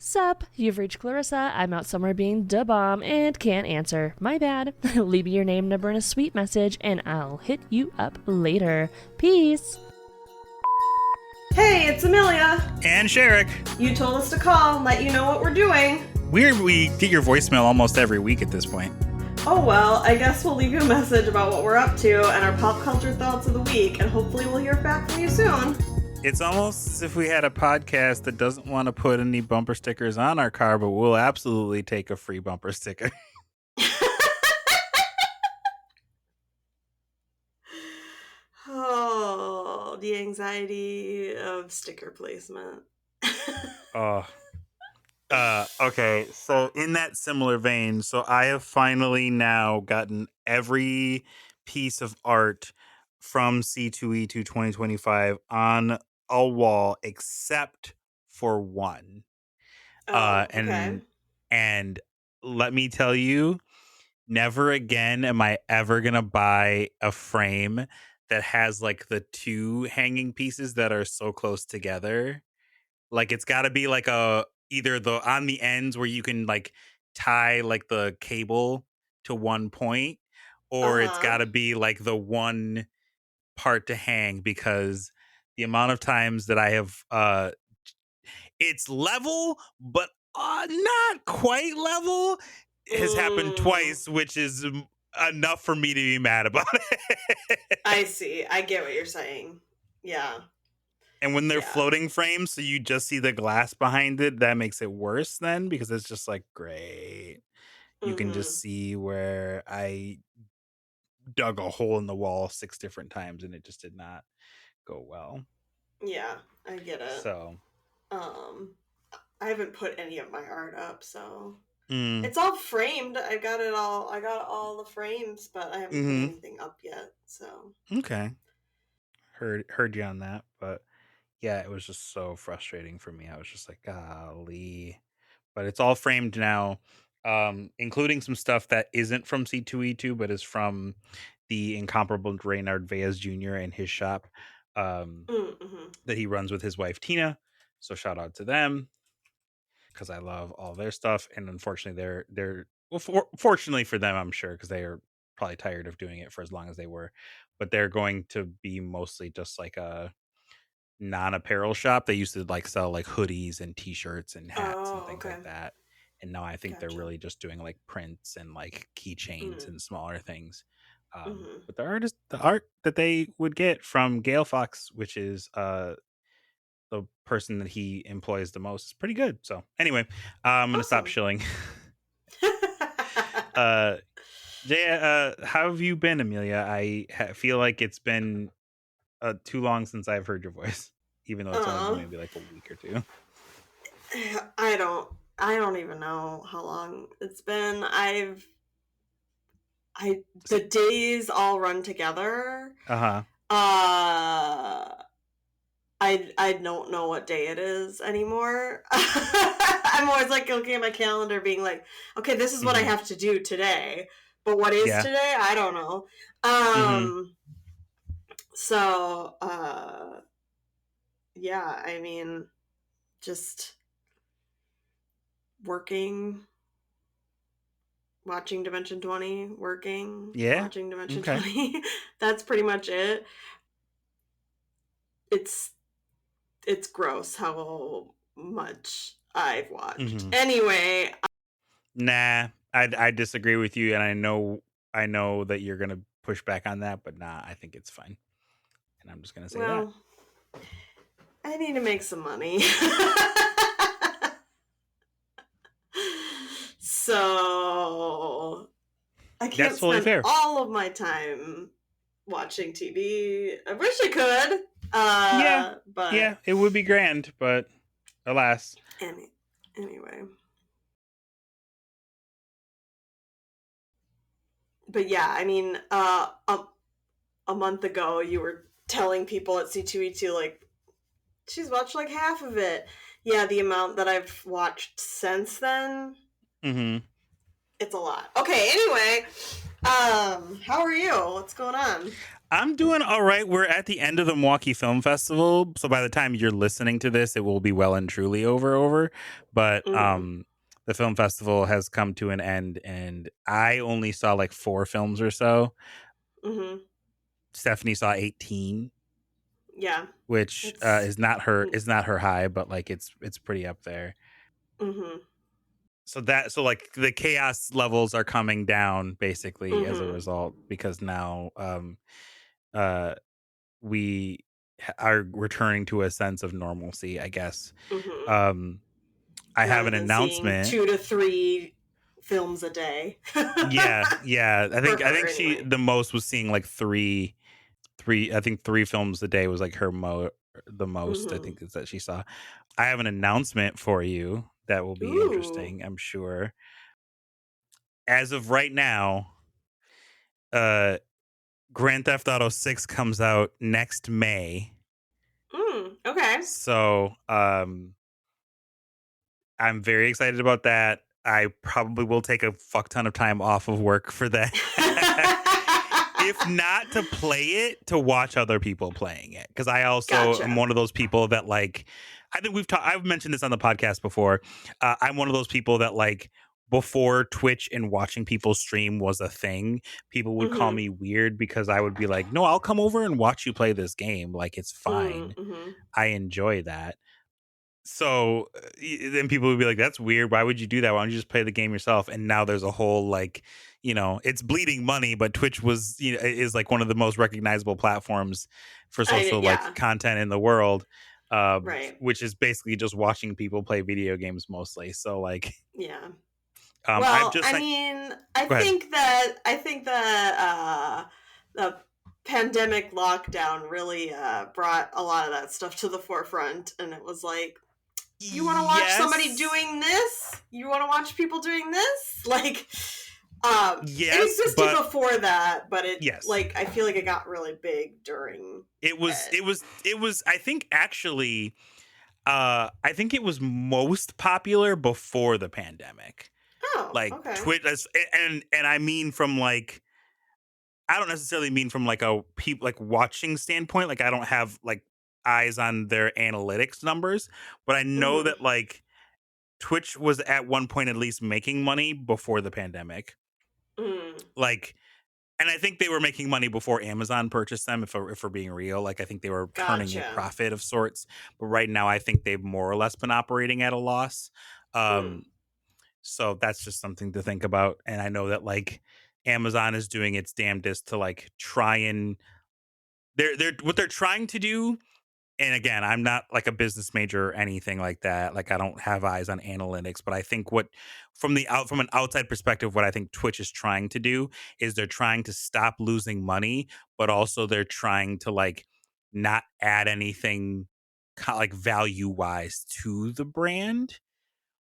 Sup, you've reached Clarissa. I'm out somewhere being da bomb and can't answer. My bad. Leave me your name, number, and a sweet message, and I'll hit you up later. Peace. Hey, it's Amelia. And Sherrick. You told us to call and let you know what we're doing. Weird, we get your voicemail almost every week at this point. Oh well, I guess we'll leave you a message about what we're up to and our pop culture thoughts of the week, and hopefully we'll hear back from you soon. It's almost as if we had a podcast that doesn't want to put any bumper stickers on our car, but we'll absolutely take a free bumper sticker. Oh, the anxiety of sticker placement. Okay, so in that similar vein, so I have finally now gotten every piece of art from C2E2 2025 on a wall except for one. Okay. And let me tell you, never again am I ever gonna buy a frame that has like the two hanging pieces that are so close together. Like it's got to be like either the on the ends where you can like tie like the cable to one point, or it's got to be like the one part to hang, because the amount of times that I have it's level but not quite level has happened twice, which is enough for me to be mad about it. I see. I get what you're saying. Yeah. And when they're floating frames, so you just see the glass behind it, that makes it worse then, because it's just like, great. You can just see where I dug a hole in the wall 6 different times and it just did not go well. Yeah, I get it. So, I haven't put any of my art up, so it's all framed. I got all the frames, but I haven't put anything up yet. So okay, heard you on that, but yeah, it was just so frustrating for me. I was just like, golly, but it's all framed now, including some stuff that isn't from C2E2, but is from the incomparable Reynard Vaz Jr. and his shop that he runs with his wife Tina. So shout out to them, because I love all their stuff. And unfortunately, they're well, fortunately for them, I'm sure, because they are probably tired of doing it for as long as they were. But they're going to be mostly just like a non-apparel shop. They used to like sell like hoodies and t-shirts and hats and things like that. And now I think they're really just doing like prints and like keychains and smaller things. But the art that they would get from Gale Fox, which is the person that he employs the most, is pretty good. So anyway, I'm gonna stop shilling. Jay, how have you been, Amelia? I feel like it's been too long since I've heard your voice, even though it's only been maybe like a week or two. I don't even know how long it's been. The days all run together. I don't know what day it is anymore. I'm always like looking at my calendar being like, okay, this is what I have to do today. But what is today? I don't know. So, yeah, I mean, just working, watching Dimension 20, working, watching Dimension 20. That's pretty much it. It's gross how much I've watched. Anyway. Nah, I disagree with you, and I know that you're gonna push back on that, but nah, I think it's fine. And I'm just gonna say that. I need to make some money. So I can't spend all of my time watching TV. I wish I could. But yeah, it would be grand, but alas. Anyway. But yeah, I mean, a month ago you were telling people at C2E2 like she's watched like half of it. Yeah, the amount that I've watched since then It's a lot. Okay, anyway, how are you? What's going on? I'm doing all right. We're at the end of the Milwaukee Film Festival, so by the time you're listening to this, it will be well and truly over. But the film festival has come to an end, and I only saw like 4 films or so. Stephanie saw 18. Yeah, which is not her high, but like it's pretty up there. So like the chaos levels are coming down basically as a result, because now we are returning to a sense of normalcy, I guess. I have an announcement. 2 to 3 films a day. yeah. I think anyway. the most was seeing like 3 films a day was like her the most I think is that she saw. I have an announcement for you that will be interesting, I'm sure. As of right now, Grand Theft Auto 6 comes out next May. Okay. So, I'm very excited about that. I probably will take a fuck ton of time off of work for that. If not to play it, to watch other people playing it. Because I also am one of those people that like, I think I've mentioned this on the podcast before. I'm one of those people that like, before Twitch and watching people stream was a thing, people would call me weird because I would be like, no, I'll come over and watch you play this game. Like, it's fine. I enjoy that. So then people would be like, that's weird. Why would you do that? Why don't you just play the game yourself? And now there's a whole like, it's bleeding money, but Twitch is like one of the most recognizable platforms for social like content in the world, right. which is basically just watching people play video games mostly. So like, yeah. I think that the pandemic lockdown really brought a lot of that stuff to the forefront, and it was like, you want to watch somebody doing this? You want to watch people doing this? Like, it existed before that, but like, I feel like it got really big during. It was. I think actually, I think it was most popular before the pandemic. Oh, like okay. Twitch, and I mean from like, I don't necessarily mean from like a watching standpoint. Like, I don't have like eyes on their analytics numbers, but I know that like Twitch was at one point at least making money before the pandemic. Like, and I think they were making money before Amazon purchased them, if we're being real. Like, I think they were turning a profit of sorts, but right now I think they've more or less been operating at a loss. So that's just something to think about. And I know that like Amazon is doing its damnedest to like try and they're what they're trying to do. And again, I'm not like a business major or anything like that. Like, I don't have eyes on analytics, but I think from an outside perspective, what I think Twitch is trying to do is they're trying to stop losing money, but also they're trying to like not add anything like value wise to the brand,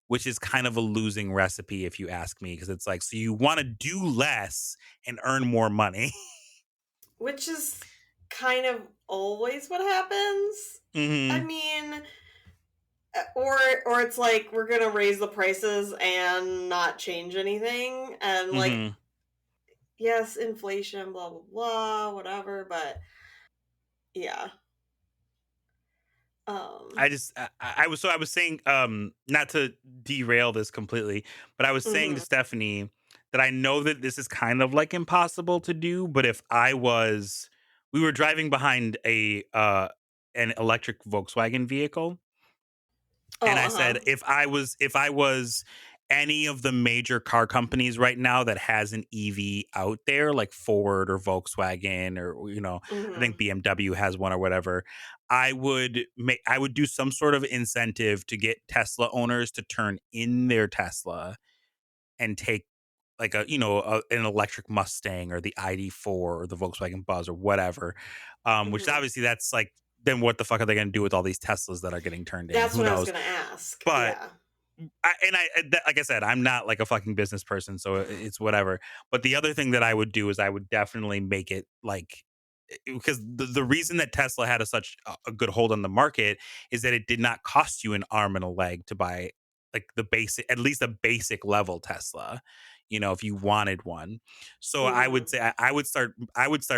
which is kind of a losing recipe if you ask me, because it's like, so you want to do less and earn more money. Which is kind of always what happens. I mean, or it's like, we're gonna raise the prices and not change anything, and like, yes, inflation, blah blah blah, whatever, but yeah. I was saying, not to derail this completely, but I was saying to Stephanie that I know that this is kind of like impossible to do, but we were driving behind an electric Volkswagen vehicle. And I said, if I was any of the major car companies right now that has an EV out there, like Ford or Volkswagen, or I think BMW has one or whatever, I would do some sort of incentive to get Tesla owners to turn in their Tesla and take like an electric Mustang or the ID4 or the Volkswagen Buzz or whatever, which obviously that's like, then what the fuck are they going to do with all these Teslas that are getting turned in? That's Who what knows? I was going to ask. But like I said, I'm not like a fucking business person, so it's whatever. But the other thing that I would do is I would definitely make it like, because the reason that Tesla had such a good hold on the market is that it did not cost you an arm and a leg to buy like at least a basic level Tesla. if you wanted one. So I Mm. would say I would start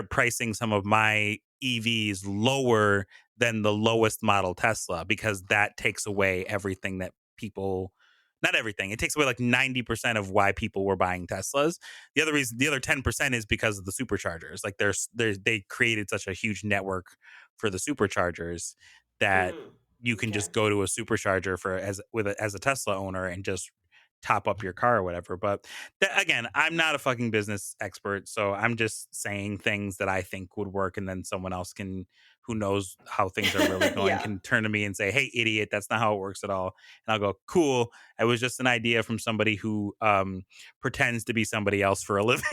pricing some of my EVs lower than the lowest model Tesla, because that takes away everything that people, not everything, it takes away like 90% of why people were buying Teslas. The other 10% is because of the superchargers. Like they created such a huge network for the superchargers that you can Okay. just go to a supercharger as a Tesla owner and just top up your car or whatever. But again, I'm not a fucking business expert, so I'm just saying things that I think would work, and then someone else who knows how things are really going Yeah. can turn to me and say, "Hey, idiot, that's not how it works at all." And I'll go, "Cool. It was just an idea from somebody who pretends to be somebody else for a living."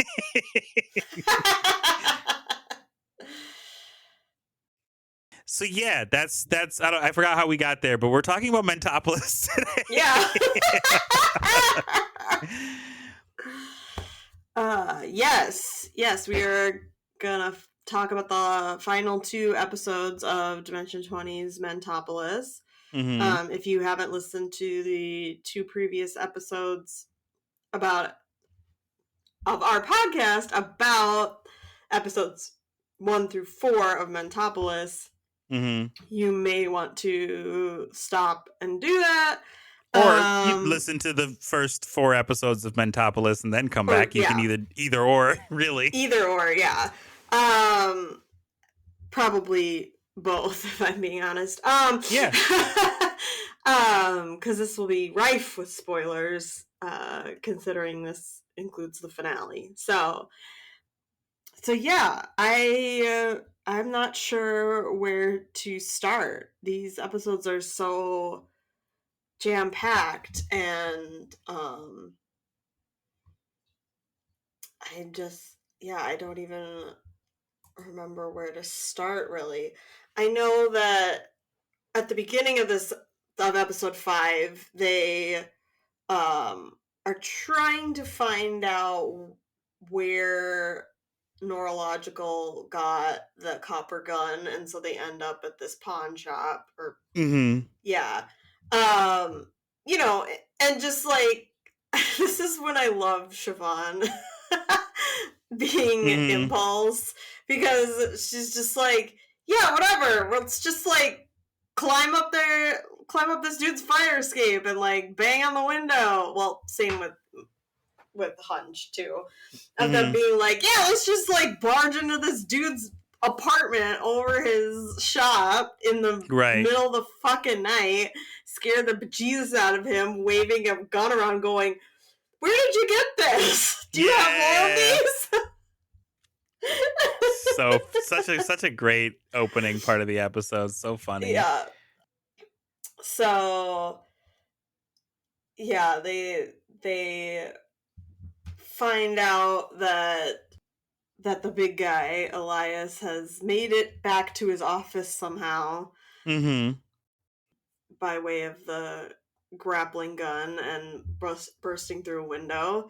So yeah, that's I forgot how we got there, but we're talking about Mentopolis today. Yeah. Yes, we are gonna talk about the final 2 episodes of Dimension 20's Mentopolis. Mm-hmm. If you haven't listened to the 2 previous episodes of our podcast about episodes 1 through 4 of Mentopolis, Mm-hmm. you may want to stop and do that. Or you'd listen to the first 4 episodes of Mentopolis and then come back. You can either or, really. Either or, yeah. Probably both, if I'm being honest. Yeah. Because this will be rife with spoilers, considering this includes the finale. So yeah, I'm not sure where to start. These episodes are so jam-packed, and I don't even remember where to start, really. I know that at the beginning of episode 5, they are trying to find out where Neurological got the copper gun, and so they end up at this pawn shop, or yeah. And just like, this is when I love Siobhan being Impulse, because she's just like, yeah, whatever, let's just like climb up this dude's fire escape and like bang on the window. Well, same with Hunch too, of them being like, yeah, let's just like barge into this dude's apartment over his shop in the middle of the fucking night, scare the bejesus out of him, waving a gun around, going, where did you get this? Do you have more of these? So such a great opening part of the episode. So funny. Yeah. So yeah, they find out that the big guy, Elias, has made it back to his office somehow. By way of the grappling gun and bursting through a window.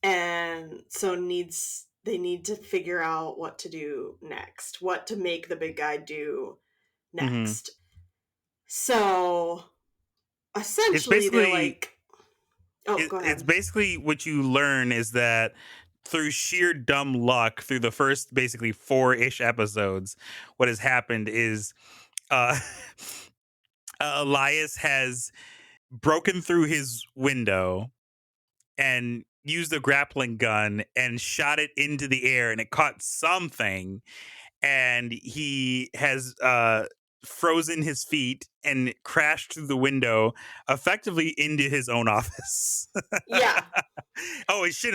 And so they need to figure out what to do next, what to make the big guy do next. So essentially they're like, go ahead. It's basically what you learn is that through sheer dumb luck, through the first basically 4-ish episodes, what has happened is Elias has broken through his window and used a grappling gun and shot it into the air, and it caught something, and he has frozen his feet and crashed through the window effectively into his own office. Yeah. Oh, he shit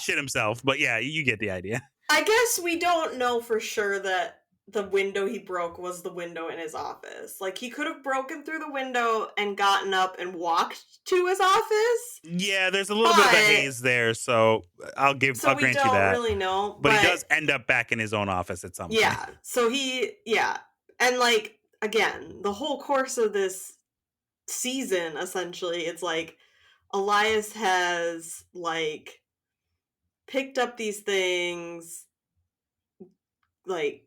himself, but yeah, you get the idea. I guess we don't know for sure that the window he broke was the window in his office. Like, he could have broken through the window and gotten up and walked to his office. Yeah, there's a little bit of a haze there, so I'll grant you that. We don't really know. But he does end up back in his own office at some point. Yeah, so and like, again, the whole course of this season, essentially, it's like Elias has like picked up these things, like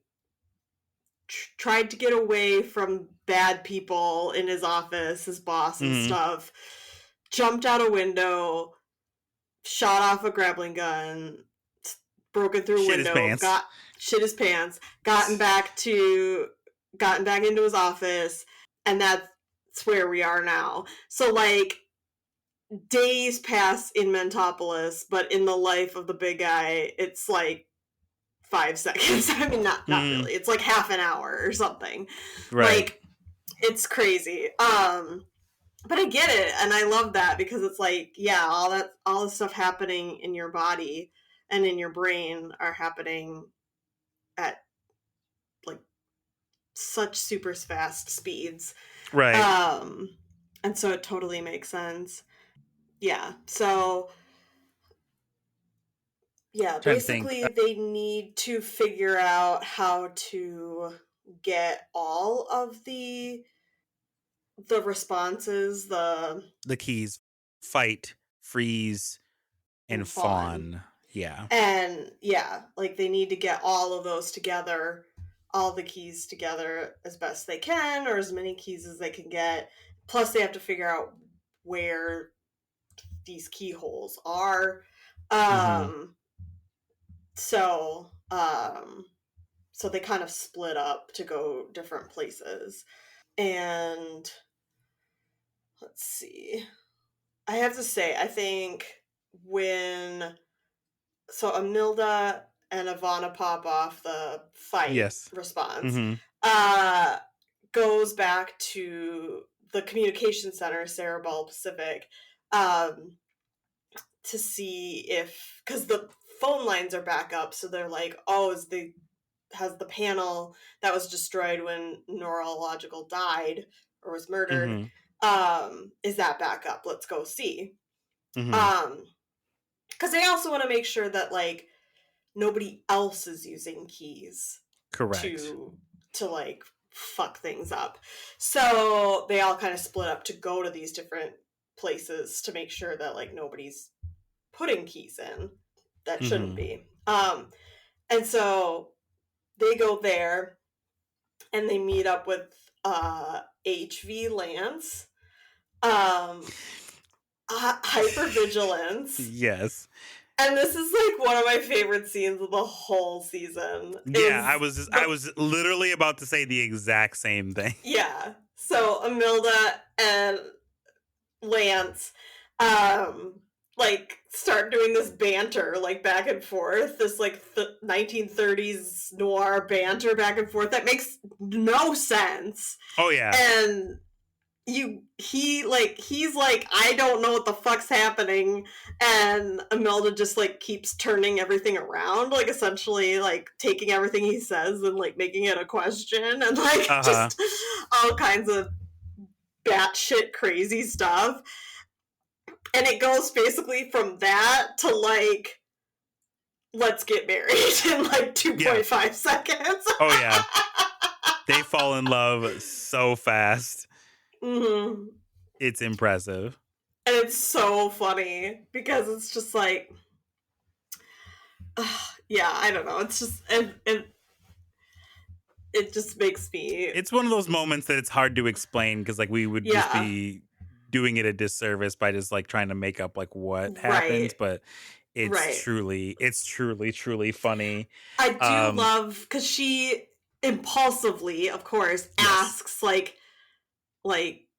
tried to get away from bad people in his office, his boss and stuff, jumped out a window, shot off a grappling gun, broken through a window, shit his pants, gotten back into his office, and that's where we are now. So, like, days pass in Mentopolis, but in the life of the big guy, it's like 5 seconds. I mean, not really. It's like half an hour or something. Right. Like, it's crazy. But I get it, and I love that, because it's like, yeah, all the stuff happening in your body and in your brain are happening at like such super fast speeds. Right. And so it totally makes sense. Yeah. So yeah, basically they need to figure out how to get all of the responses, the keys: fight, freeze, and fawn. Yeah. And yeah, like they need to get all of those together, all the keys together as best they can, or as many keys as they can get. Plus they have to figure out where these keyholes are. So they kind of split up to go different places. And let's see. I have to say, I think when Amilda and Ivana pop off the fight response, goes back to the communication center, Cerebral Pacific, to see if, because the phone lines are back up, so they're like, oh, has the panel that was destroyed when Neurological died or was murdered, is that back up? Let's go see. Because they also want to make sure that, like, nobody else is using keys to like fuck things up. So they all kind of split up to go to these different places to make sure that, like, nobody's putting keys in that shouldn't be. And so they go there and they meet up with HV Lance, Hypervigilance. Yes. And this is like one of my favorite scenes of the whole season. Yeah, I was literally about to say the exact same thing. Yeah. So Amilda and Lance like start doing this banter, like, back and forth, this like 1930s noir banter back and forth that makes no sense. Oh yeah. And he's like, I don't know what the fuck's happening, and Imelda just like keeps turning everything around, like essentially like taking everything he says and like making it a question, and like just all kinds of batshit crazy stuff. And it goes basically from that to like, let's get married in like 2.5 seconds. Oh yeah. They fall in love so fast. It's impressive. And it's so funny because it's just like, yeah, I don't know. It's just, it just makes me... It's one of those moments that it's hard to explain, because like we would just be doing it a disservice by just like trying to make up like what happens, but it's truly funny. I do love, because she impulsively, of course, asks like,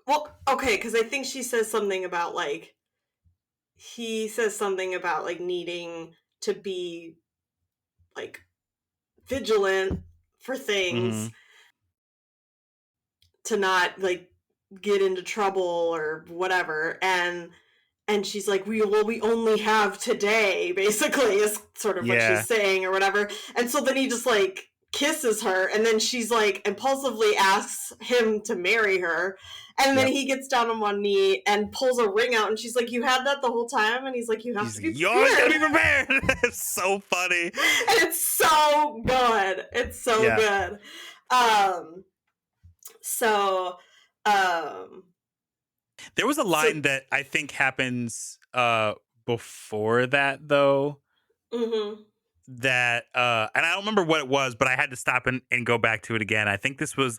well, okay, because I think she says something about like, he says something about like needing to be like vigilant for things, to not like get into trouble or whatever, and she's like, we only have today, basically, is sort of what she's saying or whatever. And so then he just like kisses her, and then she's like impulsively asks him to marry her, and then he gets down on one knee and pulls a ring out, and she's like, you had that the whole time? And he's like, you have to be prepared. You always gotta be prepared. It's so funny. And it's so good. It's so good. There was a line that I think happens before that, though. that and I don't remember what it was, but I had to stop and go back to it again. I think this was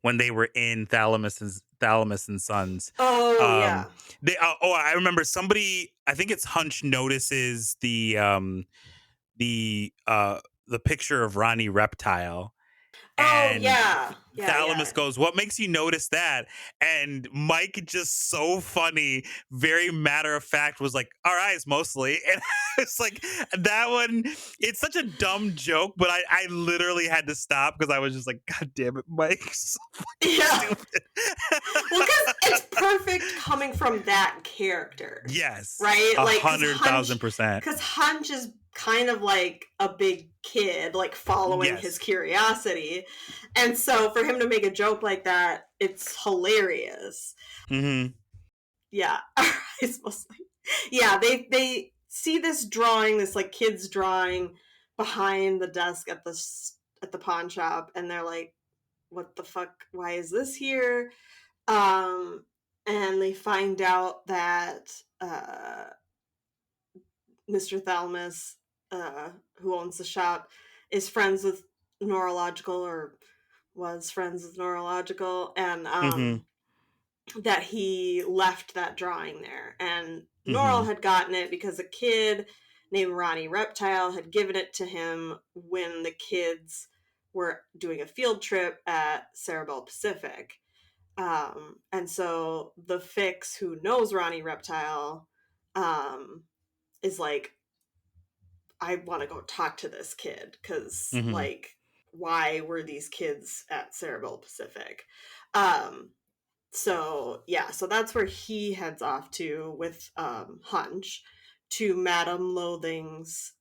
when they were in Thalamus and Sons. Oh Um yeah. they oh, I remember somebody, I think it's Hunch, notices the the picture of Ronnie Reptile, Oh and yeah. Yeah, Thalamus yeah. goes, "What makes you notice that?" And Mike, just so funny, very matter of fact, was like, "Our eyes mostly." And it's like that one. It's such a dumb joke, but I literally had to stop because I was just like, "God damn it, Mike, so fucking Yeah. stupid." Well, because it's perfect coming from that character, Yes, right? Like, 100,000%. because Hunch is kind of like a big kid, like following his Yes. curiosity, and so for him to make a joke like that, it's hilarious. Hmm. Yeah, it's mostly. Yeah, they see this drawing, this like kid's drawing behind the desk at the pawn shop, and they're like, "What the fuck? Why is this here?" Um, and they find out that Mr. Thalamus, who owns the shop, is friends with Neurological, or was friends with Neurological, and Hmm. that he left that drawing there. And Norl Hmm. had gotten it because a kid named Ronnie Reptile had given it to him when the kids were doing a field trip at Cerebral Pacific. And so the Fix, who knows Ronnie Reptile, is like, I want to go talk to this kid because, Hmm. like, why were these kids at Cerebral Pacific? Um, so yeah, so that's where he heads off to with Hunch to Madame Loathing's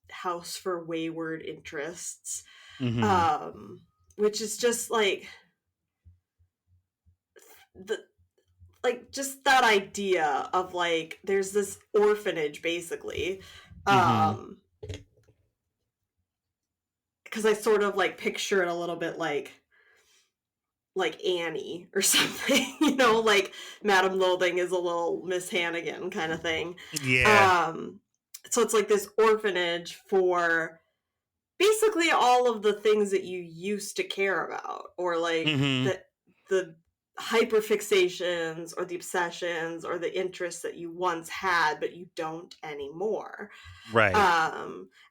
house for wayward interests, Hmm. um, which is just like the like just that idea of like there's this orphanage basically, Hmm. um because I sort of like picture it a little bit like Annie or something, like Madame Loathing is a little Miss Hannigan kind of thing. Yeah. um so it's like this orphanage for basically all of the things that you used to care about, or like Hmm. the hyperfixations or the obsessions or the interests that you once had but you don't anymore. Right.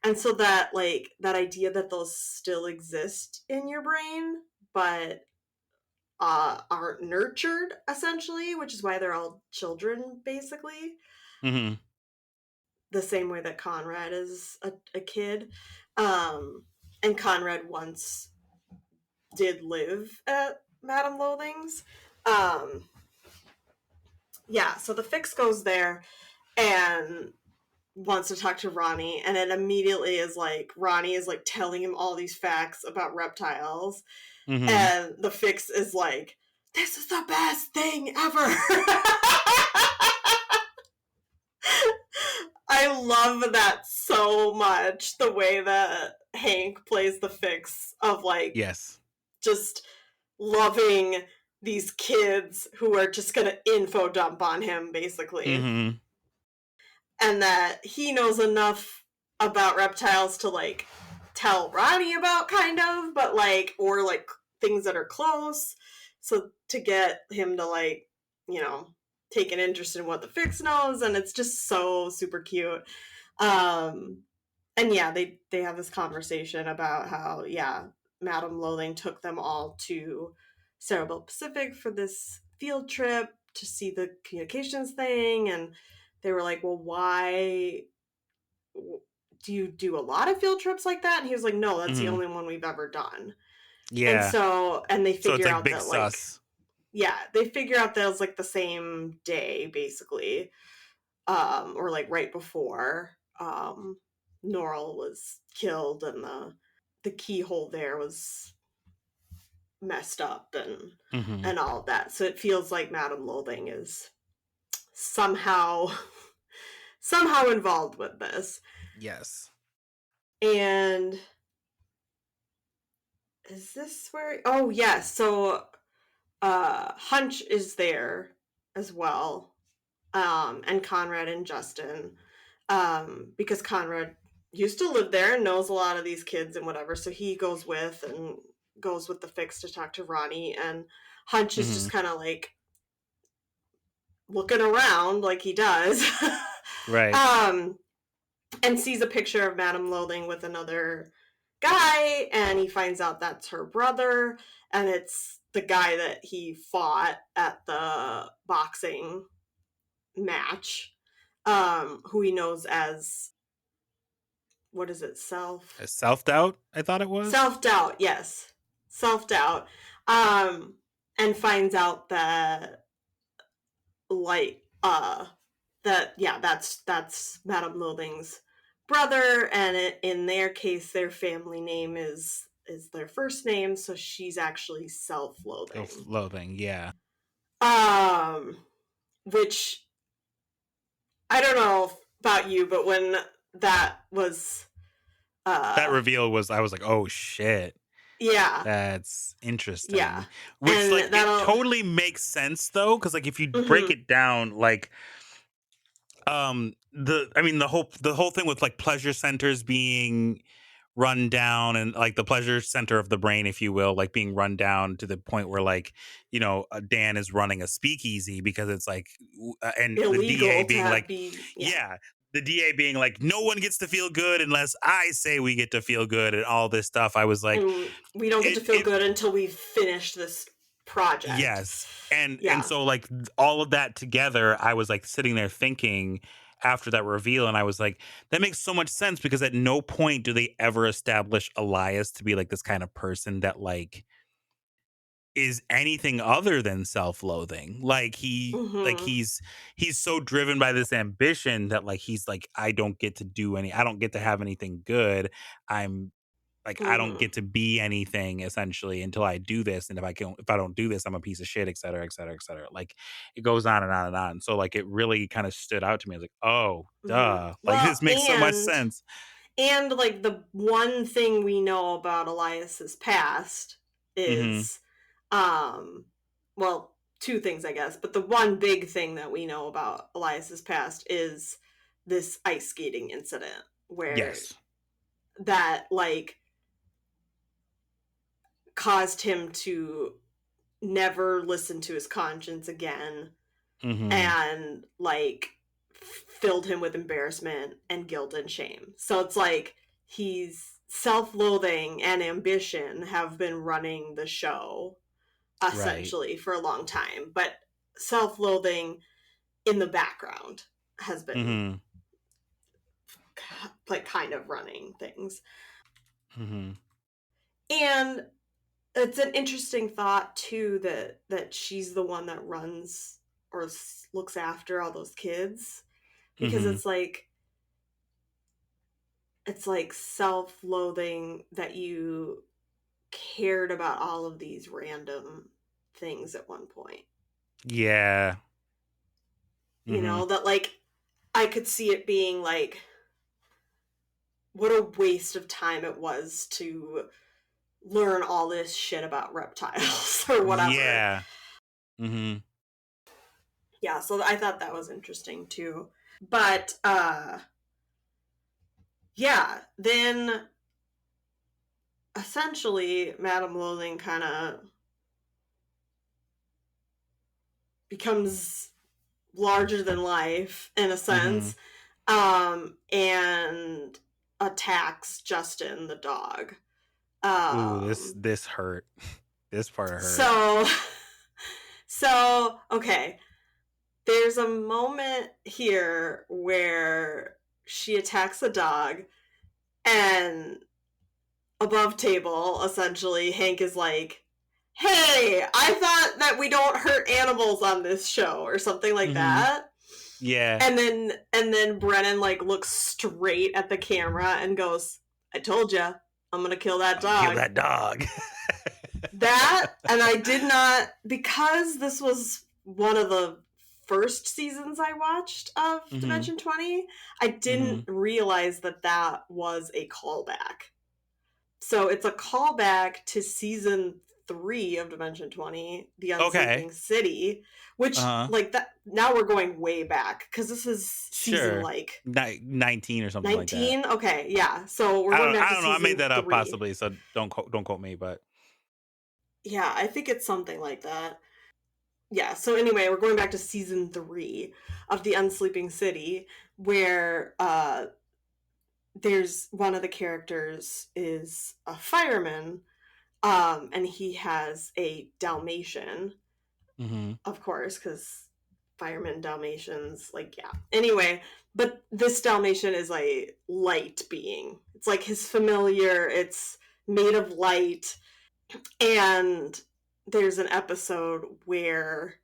And so that like that idea that those still exist in your brain but aren't nurtured, essentially, which is why they're all children basically, Hmm. the same way that Conrad is a kid. um and Conrad once did live at Madame Loathing's. um yeah, so the Fix goes there and wants to talk to Ronnie, and it immediately is like Ronnie is like telling him all these facts about reptiles, Hmm. and the Fix is like, "This is the best thing ever." I love that so much. The way that Hank plays the Fix of like Yes. just loving these kids who are just gonna info dump on him basically, Hmm. and that he knows enough about reptiles to like tell Ronnie about, kind of, but like, or like things that are close, so to get him to like, you know take an interest in what the Fix knows. And it's just so super cute. um and yeah, they have this conversation about how, yeah, Madame Loathing took them all to Cerebral Pacific for this field trip to see the communications thing, and they were like, "Well, why do you do a lot of field trips like that?" And he was like, "No, that's the Hmm. only one we've ever done." And Yeah. so, and they So it's figure like out big that like, sus. yeah, they figure out that it was like the same day basically, or like right before Norl was killed, and the keyhole there was messed up, Hmm. and all of that. So it feels like Madame Loathing is somehow somehow involved with this. Yes. And is this where, oh yes, so Hunch is there as well, and Conrad and Justin, because Conrad used to live there and knows a lot of these kids and whatever. So he goes with the fix to talk to Ronnie, and Hunch is just kind of like looking around like he does. Right. And sees a picture of Madame Loathing with another guy, and he finds out that's her brother, and it's the guy that he fought at the boxing match, who he knows as, what is it, self-doubt, I thought it was. Self-doubt, yes. Self-doubt. And finds out that, like, that's Madame Loathing's brother, and in their case, their family name is their first name, so she's actually self-loathing. Self-loathing, yeah. Which, I don't know about you, but when that was that reveal was, I was like, oh shit. Yeah. That's interesting. Yeah. Which, and like, it totally makes sense though, because like if you break it down, like the whole thing with like pleasure centers being run down, and like the pleasure center of the brain, if you will, like being run down to the point where, like, you know, Dan is running a speakeasy because it's like, and illegal, the DA being like, yeah, the DA being like, no one gets to feel good unless I say we get to feel good, and all this stuff. I was like, and we don't get to feel good until we finish this project. Yes. And so like all of that together, I was like sitting there thinking after that reveal, and I was like, that makes so much sense, because at no point do they ever establish Elias to be like this kind of person that like is anything other than self-loathing. Like like he's so driven by this ambition that like he's like, I don't get to have anything good. I'm like, I don't get to be anything essentially until I do this. And if I don't do this, I'm a piece of shit, et cetera, et cetera, et cetera. Like it goes on and on and on. So like it really kind of stood out to me. I was like, oh, duh. Like this makes so much sense. And like the one thing we know about Elias's past is, well, two things, I guess, but the one big thing that we know about Elias's past is this ice skating incident where that like caused him to never listen to his conscience again, and like filled him with embarrassment and guilt and shame. So it's like he's self-loathing and ambition have been running the show essentially for a long time, but self-loathing in the background has been like kind of running things. And it's an interesting thought too that she's the one that runs or looks after all those kids, because it's like self-loathing that you cared about all of these random things at one point. Yeah. You know, that like I could see it being like, what a waste of time it was to learn all this shit about reptiles or whatever. Yeah. Yeah, so I thought that was interesting too. But yeah, then essentially Madame Loathing kind of becomes larger than life in a sense, and attacks Justin the dog. Ooh, this hurt. This part hurt. So okay, there's a moment here where she attacks the dog, and above table, essentially, Hank is like, hey, I thought that we don't hurt animals on this show, or something like that. Yeah. And then Brennan like looks straight at the camera and goes, I told you, I'm gonna kill that dog. Kill that dog. That, and I did not, because this was one of the first seasons I watched of Dimension 20, I didn't realize that was a callback. So it's a callback to season 3 of Dimension 20, The Unsleeping City, which like that. Now we're going way back because this is season like 19 or something 19. Like that. Okay, yeah. So we're going back to season 3. I made that up possibly, so don't quote me, but yeah, I think it's something like that. Yeah, so anyway, we're going back to season 3 of The Unsleeping City, where there's one of the characters is a fireman, and he has a Dalmatian, of course, because firemen, Dalmatians, like, yeah. Anyway, but this Dalmatian is a light being. It's like his familiar, it's made of light, and there's an episode where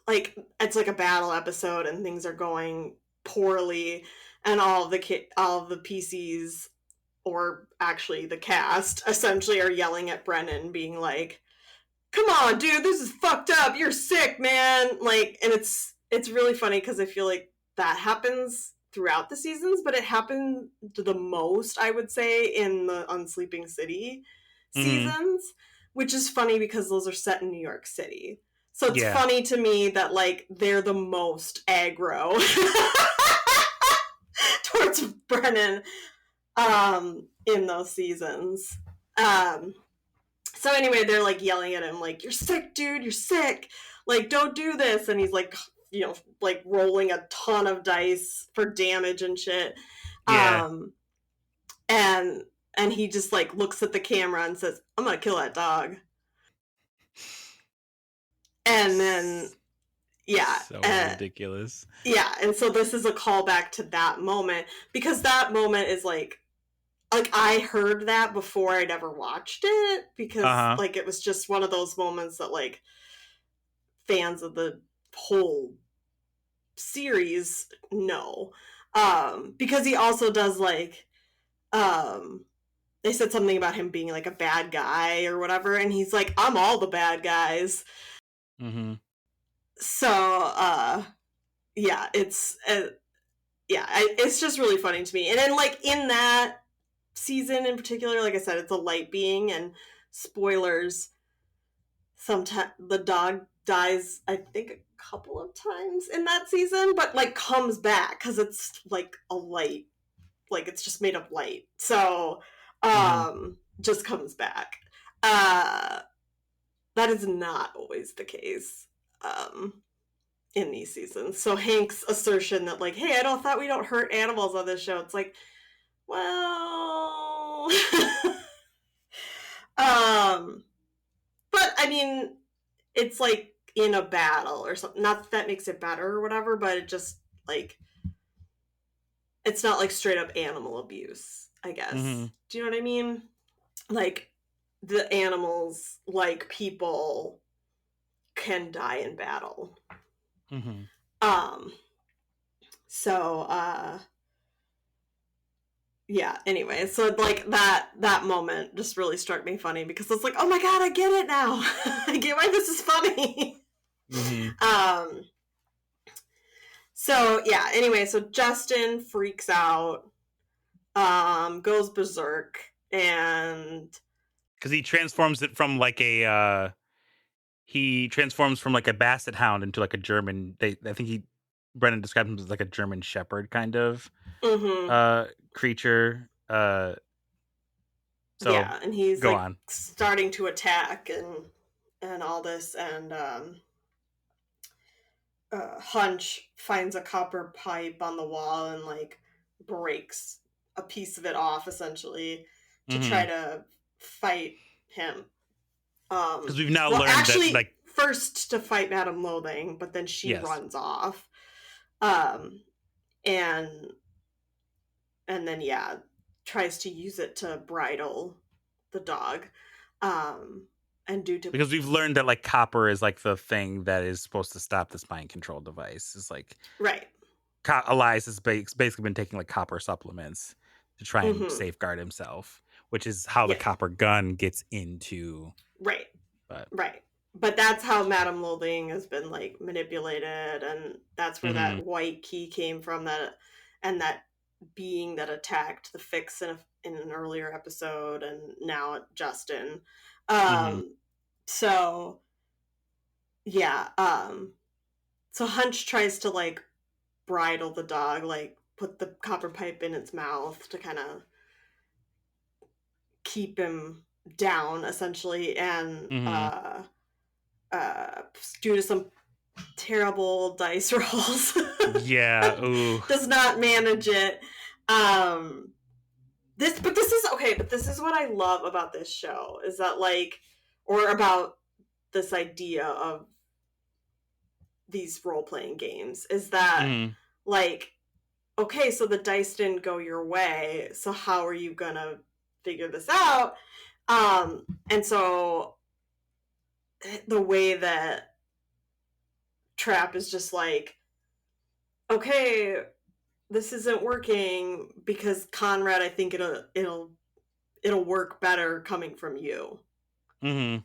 like it's like a battle episode and things are going poorly and all of the PCs, or actually the cast, essentially are yelling at Brennan being like, come on dude, this is fucked up, you're sick, man. Like, and it's really funny because I feel like that happens throughout the seasons, but it happened the most, I would say, in the Unsleeping City seasons, which is funny because those are set in New York City. So it's funny to me that like they're the most aggro towards Brennan in those seasons. So anyway, they're like yelling at him like, you're sick, dude, you're sick, like don't do this. And he's like, you know, like rolling a ton of dice for damage and shit. And he just like looks at the camera and says, I'm gonna kill that dog. And then so ridiculous. Yeah, and so this is a callback to that moment, because that moment is like I heard that before I'd ever watched it, because like it was just one of those moments that like fans of the whole series know, because he also does like they said something about him being like a bad guy or whatever, and he's like, I'm all the bad guys. So yeah, it's it's just really funny to me. And then like in that season in particular, like I said, it's a light being, and spoilers, sometimes the dog dies, I think, a couple of times in that season, but like comes back because it's like a light, like it's just made of light, so just comes back. That is not always the case in these seasons. So Hank's assertion that like, hey, we don't hurt animals on this show, it's like, well but I mean, it's like in a battle or something, not that makes it better or whatever, but it just like, it's not like straight up animal abuse, I guess. Do you know what I mean? Like the animals, like people, can die in battle. So yeah, anyway, so like that moment just really struck me funny, because it's like, oh my god, I get it now. I get why this is funny. So yeah, anyway, so Justin freaks out, goes berserk, and because he transforms it from like a basset hound into like a German. I think Brennan described him as like a German shepherd kind of creature. So yeah, and he's like starting to attack and all this, and Hunch finds a copper pipe on the wall and like breaks a piece of it off, essentially, to try to fight him. Because we've now learned actually, that like first to fight Madame Loathing, but then she runs off, and then tries to use it to bridle the dog, because we've learned that like copper is like the thing that is supposed to stop this mind control device. It's like Elias has basically been taking like copper supplements to try and safeguard himself, which is how the copper gun gets into but that's how Madame Loathing has been like manipulated, and that's where that white key came from, and that being that attacked the Fix in an earlier episode, and now Justin. So yeah, so Hunch tries to like bridle the dog, like put the copper pipe in its mouth to kind of keep him down, essentially, and due to some terrible dice rolls, does not manage it. This is what I love about this show, is that like, or about this idea of these role-playing games, is that like, okay, so the dice didn't go your way, so how are you gonna figure this out? And so the way that Trap is just like, okay, this isn't working because Conrad, I think it'll work better coming from you. And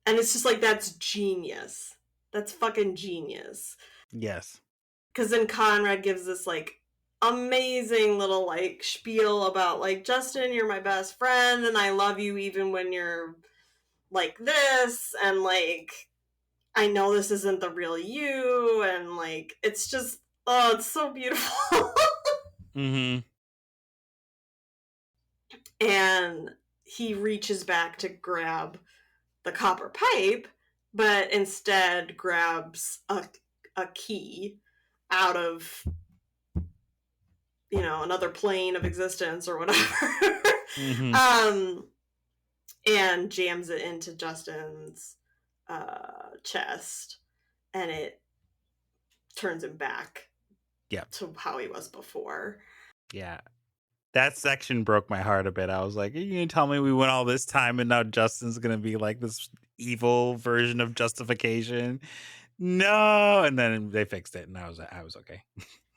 it's just like, that's genius. That's fucking genius. Yes. Because then Conrad gives this like amazing little like spiel about like, Justin, you're my best friend and I love you even when you're like this, and like, I know this isn't the real you, and like, it's just, oh, it's so beautiful. And he reaches back to grab the copper pipe, but instead grabs a key out of, you know, another plane of existence or whatever. And jams it into Justin's chest, and it turns him back to how he was before. Yeah. That section broke my heart a bit. I was like, are you going to tell me we went all this time and now Justin's going to be like this evil version of justification? No. And then they fixed it and I was okay.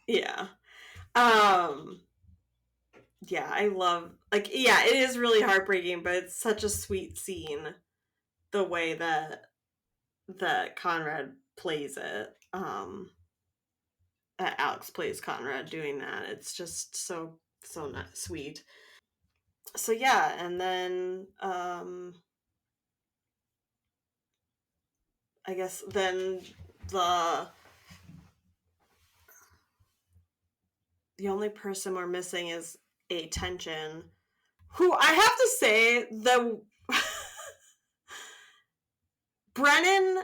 Yeah. Yeah, I love, like, yeah, it is really heartbreaking, but it's such a sweet scene, the way that Conrad plays it. That Alex plays Conrad doing that. It's just so not sweet. So yeah, and then I guess then the only person we're missing is a Tension, who I have to say, the Brennan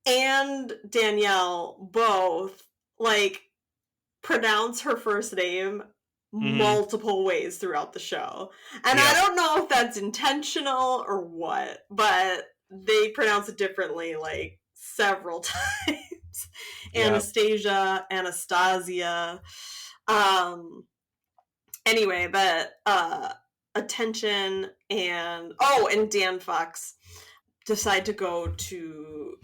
and Danielle both like pronounce her first name multiple ways throughout the show, and I don't know if that's intentional or what, but they pronounce it differently like several times. Anastasia, Anastasia. Anyway, but Attention and Dan Fox decide to go to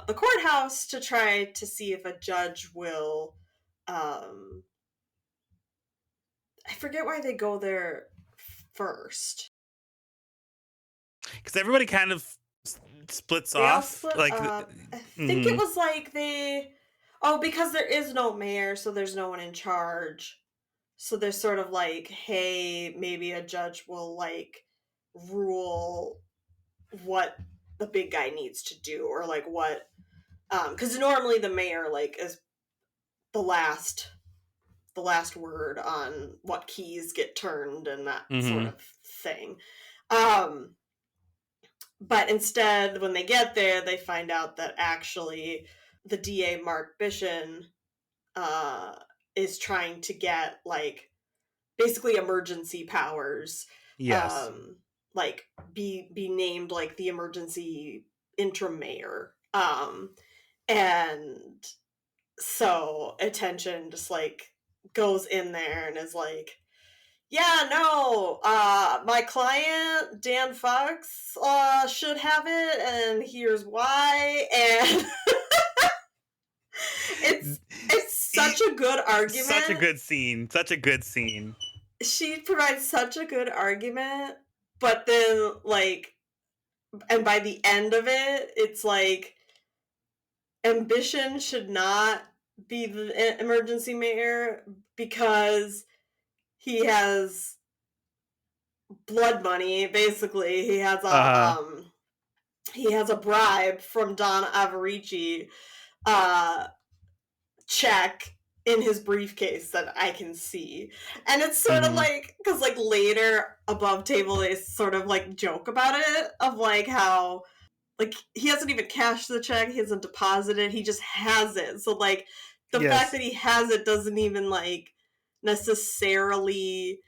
the courthouse to try to see if a judge will I forget why they go there first. Because everybody kind of splits off. I think it was like because there is no mayor, so there's no one in charge. So they're sort of like, hey, maybe a judge will like rule what the big guy needs to do, or like what, because normally the mayor like is the last word on what keys get turned and that sort of thing. But instead, when they get there, they find out that actually the DA, Mark Bishon, is trying to get like basically emergency powers. Yes. Like be named like the emergency interim mayor. And so Attention just like goes in there and is like, yeah, no, my client, Dan Fox, should have it, and here's why, and it's such a good argument. Such a good scene. She provides such a good argument, but then, like, and by the end of it, it's like, ambition should not be the emergency mayor because he has blood money. Basically, he has a bribe from Don Averici check in his briefcase that I can see. And it's sort of like, because like later above table they sort of like joke about it, of like how like he hasn't even cashed the check, he hasn't deposited, he just has it. So like the fact that he has it doesn't even like necessarily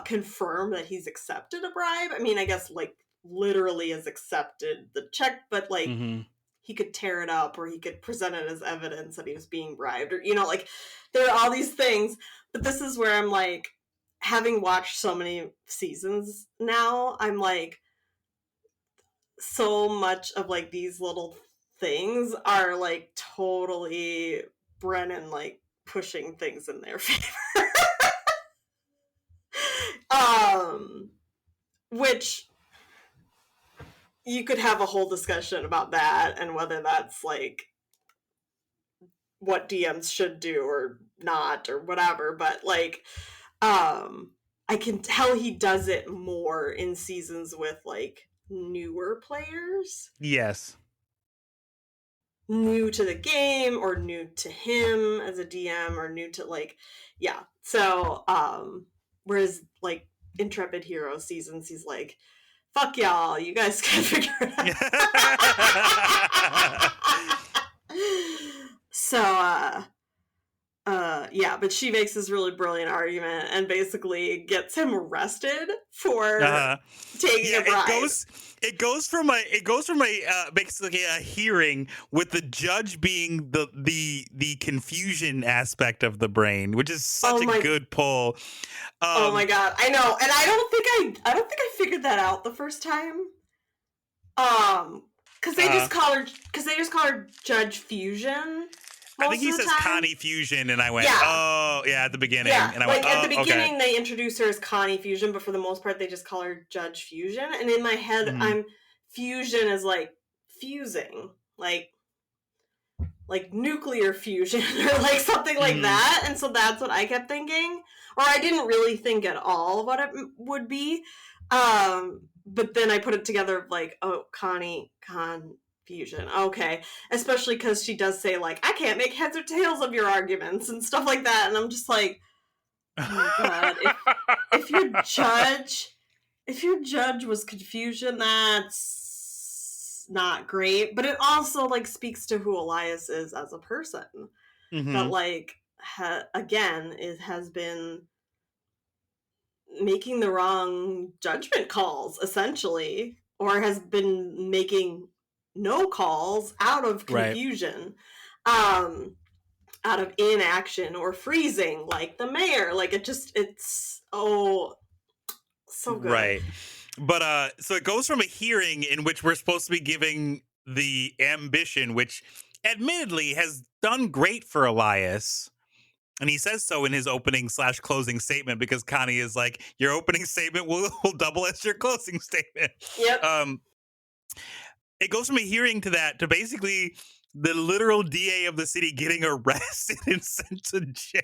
confirm that he's accepted a bribe. I mean, I guess like literally has accepted the check, but like he could tear it up or he could present it as evidence that he was being bribed, or like there are all these things. But this is where I'm like, having watched so many seasons now, I'm like, so much of like these little things are like totally Brennan like pushing things in their favor. Which you could have a whole discussion about that and whether that's like what DMs should do or not or whatever, but like I can tell he does it more in seasons with like newer players. Yes. New to the game or new to him as a DM or new to like, yeah. So whereas like Intrepid Hero seasons, he's like, fuck y'all, you guys can figure it out. So yeah, but she makes this really brilliant argument and basically gets him arrested for taking a bribe. It goes from a basically a hearing with the judge being the confusion aspect of the brain, which is such a good pull. Oh my god, I know, and I don't think I figured that out the first time. Because they just call her Judge Fusion. I think he says Connie Fusion, and I went, oh, yeah, at the beginning. Yeah, and I like went, at the beginning, okay. they introduce her as Connie Fusion, but for the most part, they just call her Judge Fusion. And in my head, I'm fusion is like fusing, like nuclear fusion or like something like that. And so that's what I kept thinking. Or I didn't really think at all what it would be. But then I put it together like, oh, Fusion. Okay. Especially because she does say, like, I can't make heads or tails of your arguments and stuff like that. And I'm just like, oh my god. If your judge was confusion, that's not great. But it also, like, speaks to who Elias is as a person. That, like, again, it has been making the wrong judgment calls, essentially. Or has been making no calls out of confusion, out of inaction or freezing, like the mayor. Like it's so good. Right. But so it goes from a hearing in which we're supposed to be giving the ambition, which admittedly has done great for Elias. And he says so in his opening / closing statement, because Connie is like, your opening statement will double as your closing statement. Yep. It goes from a hearing to that to basically the literal DA of the city getting arrested and sent to jail.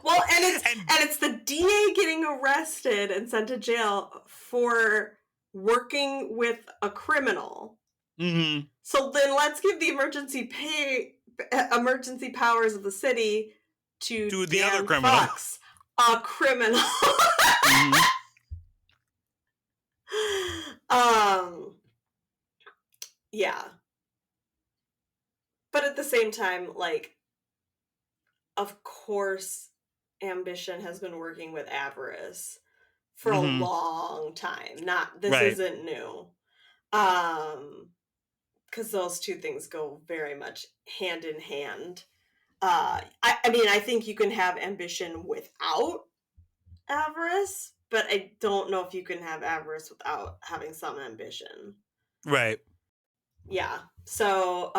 Well, and it's the DA getting arrested and sent to jail for working with a criminal. So then let's give the emergency powers of the city to the other criminal. Fox, a criminal. Yeah. But at the same time, like, of course, Ambition has been working with Avarice for a long time. This isn't new. Because those two things go very much hand in hand. I mean, I think you can have ambition without avarice, but I don't know if you can have avarice without having some ambition. Right. Yeah. So,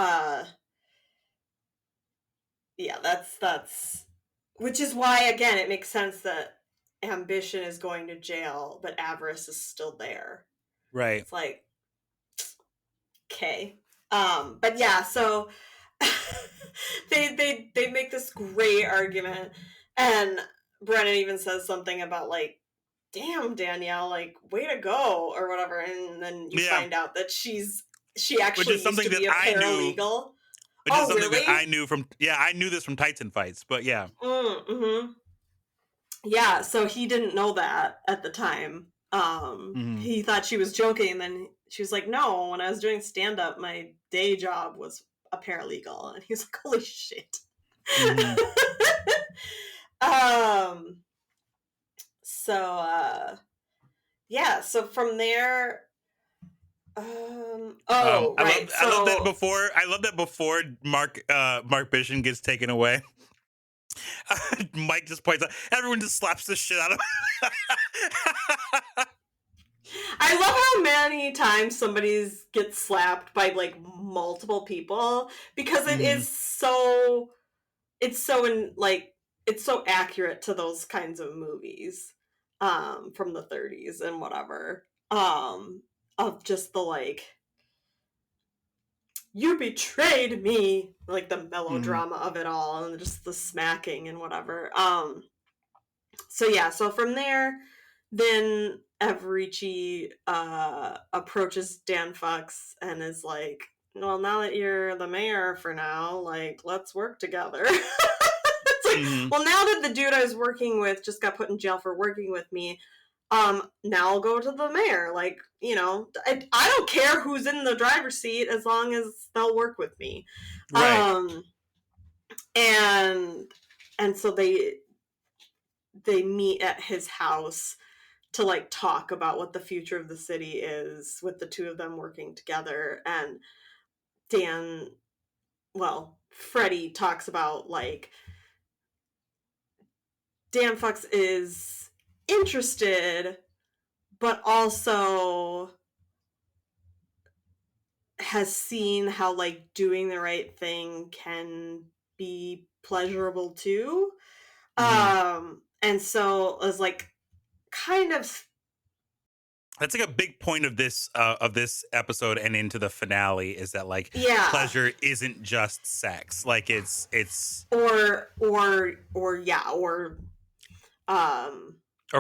yeah, that's which is why, again, it makes sense that ambition is going to jail, but avarice is still there. Right. It's like, okay. But yeah, so they make this great argument, and Brennan even says something about like, damn, Danielle, like, way to go, or whatever, and then you find out that she actually used to be a paralegal. Which is something that I knew from, I knew this from Titan fights, but yeah. Mm-hmm. Yeah, so he didn't know that at the time. He thought she was joking, and then she was like, no, when I was doing stand-up, my day job was a paralegal. And he's like, holy shit. So from there, right. I love that before Mark Bishop gets taken away, Mike just points out, everyone just slaps the shit out of him. I love how many times somebody gets slapped by like multiple people, because it is so accurate to those kinds of movies from the 30s and whatever, of just the like, you betrayed me, like the melodrama of it all, and just the smacking and whatever. So from there, then Everici approaches Dan Fox and is like, well, now that you're the mayor for now, like, let's work together. It's like, well, now that the dude I was working with just got put in jail for working with me, now I'll go to the mayor. Like, you know, I don't care who's in the driver's seat as long as they'll work with me. Right. And so they meet at his house to like talk about what the future of the city is, with the two of them working together. And Freddie talks about like, Dan Fox is interested, but also has seen how like doing the right thing can be pleasurable too. And so it was like kind of, that's like a big point of this episode and into the finale, is that like pleasure isn't just sex. Like it's or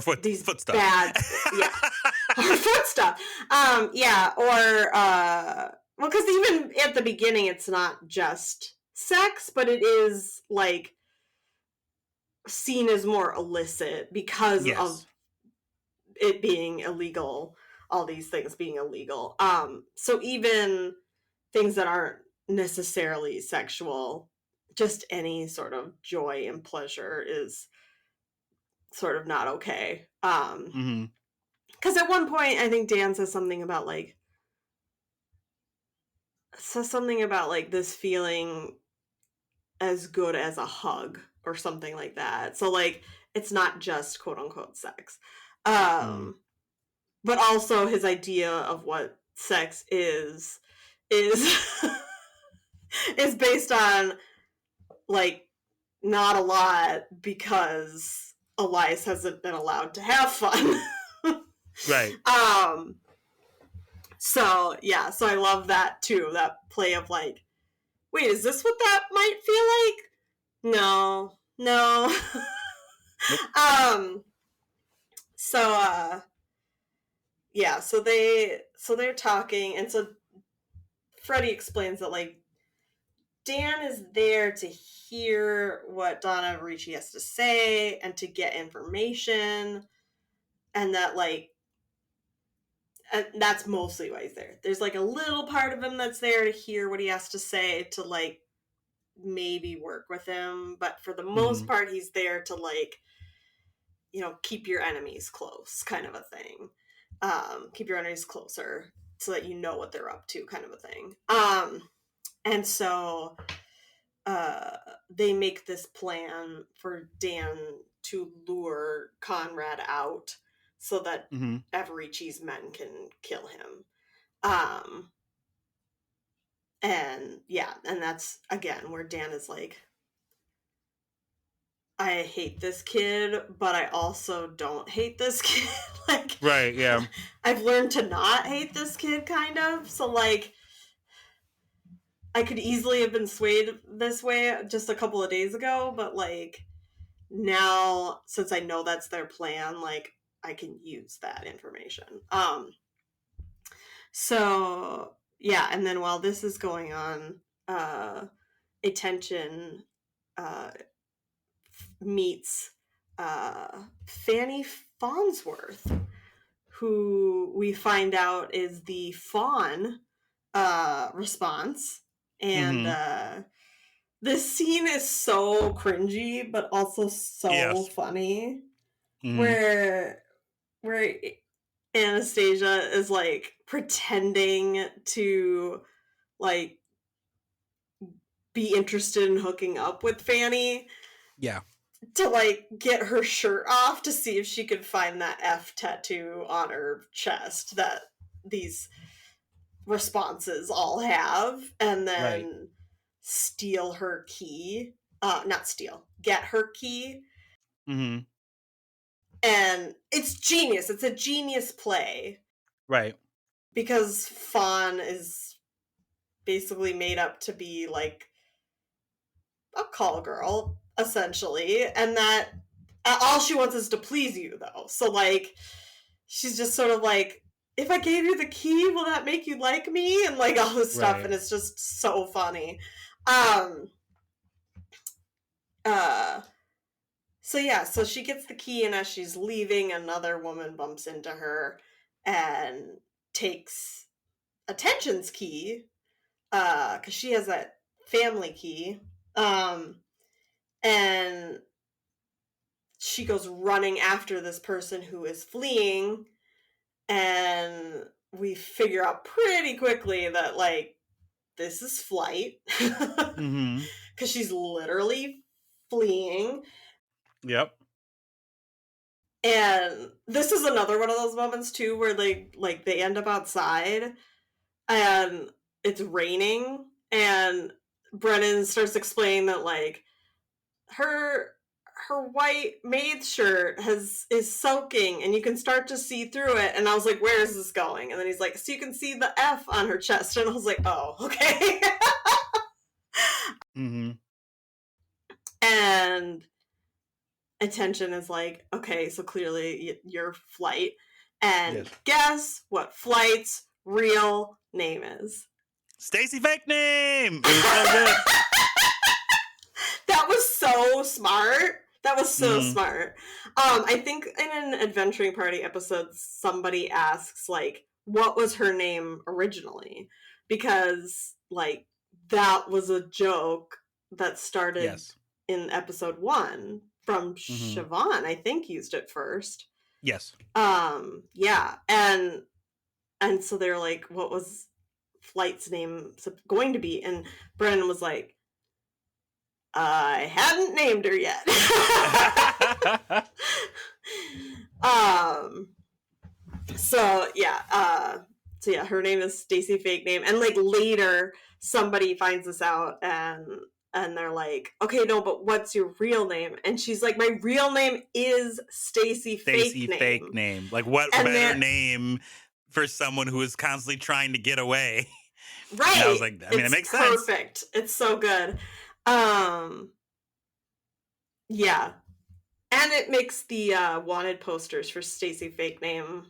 foot stuff. Bad, or foot stuff. Well, because even at the beginning, it's not just sex, but it is like seen as more illicit because of it being illegal, all these things being illegal. So even things that aren't necessarily sexual, just any sort of joy and pleasure is sort of not okay. Because at one point, I think Dan says something about like this feeling as good as a hug or something like that. So like, it's not just quote unquote sex. But also his idea of what sex is is based on like not a lot, because Elias hasn't been allowed to have fun. Right. So I love that too, that play of like, wait, is this what that might feel like? No. Nope. So they're talking, and so Freddie explains that like Dan is there to hear what Donna Ricci has to say and to get information, and that like, and that's mostly why he's there. There's like a little part of him that's there to hear what he has to say, to like maybe work with him, but for the most part he's there to like, you know, keep your enemies close, kind of a thing. Keep your enemies closer so that you know what they're up to, kind of a thing. And so they make this plan for Dan to lure Conrad out so that Everici's men can kill him. And that's again where Dan is like, I hate this kid, but I also don't hate this kid. Like, right, yeah. I've learned to not hate this kid, kind of. So like, I could easily have been swayed this way just a couple of days ago, but like now, since I know that's their plan, like I can use that information. So yeah, and then while this is going on, Attention meets Fanny Farnsworth, who we find out is the fawn response. And this scene is so cringy, but also so funny. Where Anastasia is like pretending to like be interested in hooking up with Fanny. Yeah. To like get her shirt off to see if she could find that F tattoo on her chest that these responses all have, and then steal her key. Not steal, get her key. Mm-hmm. And it's genius. It's a genius play. Right. Because Fawn is basically made up to be like a call girl, essentially, and that all she wants is to please you, though. So, like, she's just sort of like, if I gave you the key, will that make you like me? And, like, all this stuff, and it's just so funny. So yeah, so she gets the key, and as she's leaving, another woman bumps into her and takes Attention's key, because she has that family key, and she goes running after this person who is fleeing, and we figure out pretty quickly that, like, this is flight. Because she's literally fleeing. Yep. And this is another one of those moments, too, where they end up outside, and it's raining, and Brennan starts explaining that, like, her white maid shirt is soaking, and you can start to see through it. And I was like, where is this going? And then he's like, so you can see the F on her chest. And I was like, oh, okay. And Attention is like, okay, so clearly you're Flight. And guess what Flight's real name is? Stacy Fake Name! So good. That was so smart. That was so smart. I think in an Adventuring Party episode, somebody asks, like, what was her name originally? Because, like, that was a joke that started in episode 1 from Siobhan, I think, used it first. Yes. Yeah. And so they're like, what was Flight's name going to be? And Brennan was like, I hadn't named her yet. So yeah, her name is Stacy Fake Name. And like later somebody finds this out, and they're like, okay, no, but what's your real name? And she's like, my real name is Stacy Fake Name. Like, what better name for someone who is constantly trying to get away? Right. And I was like, I mean, it makes sense. Perfect. It's so good. Yeah. And it makes the wanted posters for Stacy Fake Name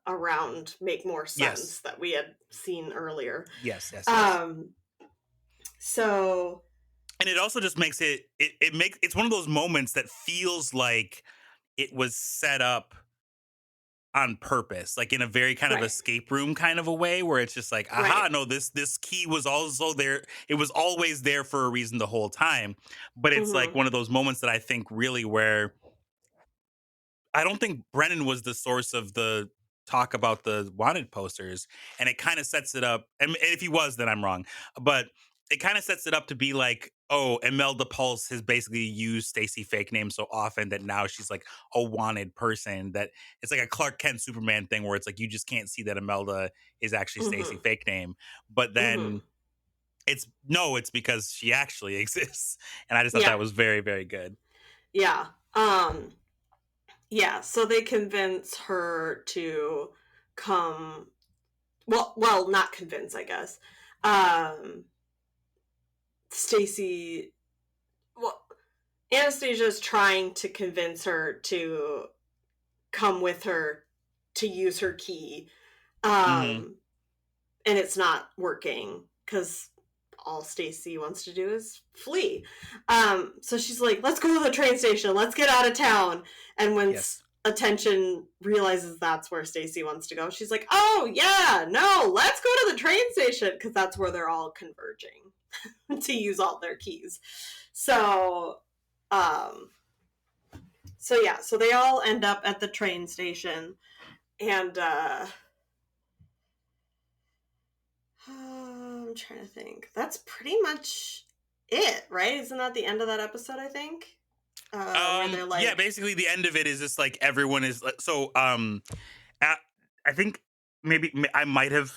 around make more sense that we had seen earlier. Yes. So, and it also just makes it's one of those moments that feels like it was set up on purpose, like in a very kind of escape room kind of a way, where it's just like, aha, no, this key was also there. It was always there for a reason the whole time. But it's like one of those moments that I think really where I don't think Brennan was the source of the talk about the wanted posters, and it kind of sets it up. And if he was, then I'm wrong. But it kind of sets it up to be like, oh, Imelda Pulse has basically used Stacy Fake Name so often that now she's like a wanted person, that it's like a Clark Kent Superman thing where it's like you just can't see that Imelda is actually Stacy Fake Name. But then it's because she actually exists. And I just thought that was very, very good. Yeah. Yeah, so they convince her to come. Well, not convince, I guess. Stacy, well, Anastasia is trying to convince her to come with her to use her key. And it's not working because all Stacy wants to do is flee. So she's like, let's go to the train station. Let's get out of town. And when Attention realizes that's where Stacy wants to go, she's like, oh, yeah, no, let's go to the train station, because that's where they're all converging to use all their keys. So they all end up at the train station, and I'm trying to think. That's pretty much it, right? Isn't that the end of that episode, I think? Where they're like... Yeah, basically the end of it is just like everyone is so I think maybe I might have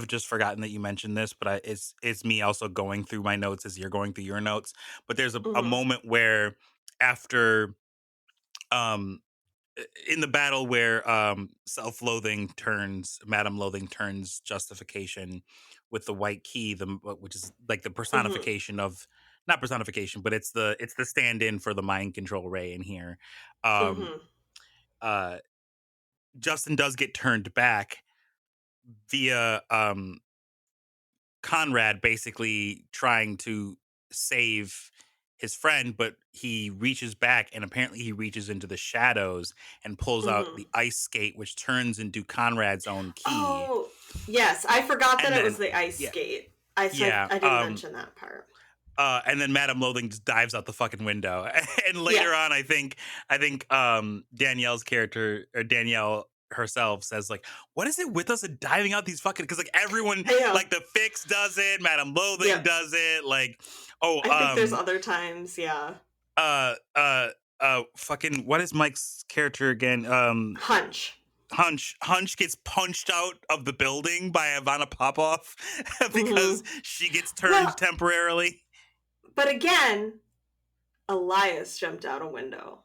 just forgotten that you mentioned this, but it's me also going through my notes as you're going through your notes. But there's a moment where after in the battle where self-loathing turns Madam Loathing turns justification with the white key, which is like the personification of, not personification, but it's the stand-in for the mind control ray in here. Justin does get turned back via Conrad basically trying to save his friend, but he reaches back and apparently he reaches into the shadows and pulls out the ice skate, which turns into Conrad's own key. Oh, yes. I forgot that it was the ice skate. I didn't mention that part. And then Madam Loathing just dives out the fucking window. And later on, I think Danielle's character, or Danielle herself, says like, what is it with us and diving out these fucking, because like everyone, like the Fix does it, Madam Loathing does it, like, I think there's other times, fucking, what is Mike's character again? Hunch gets punched out of the building by Ivana Popoff because she gets turned temporarily. But again, Elias jumped out a window.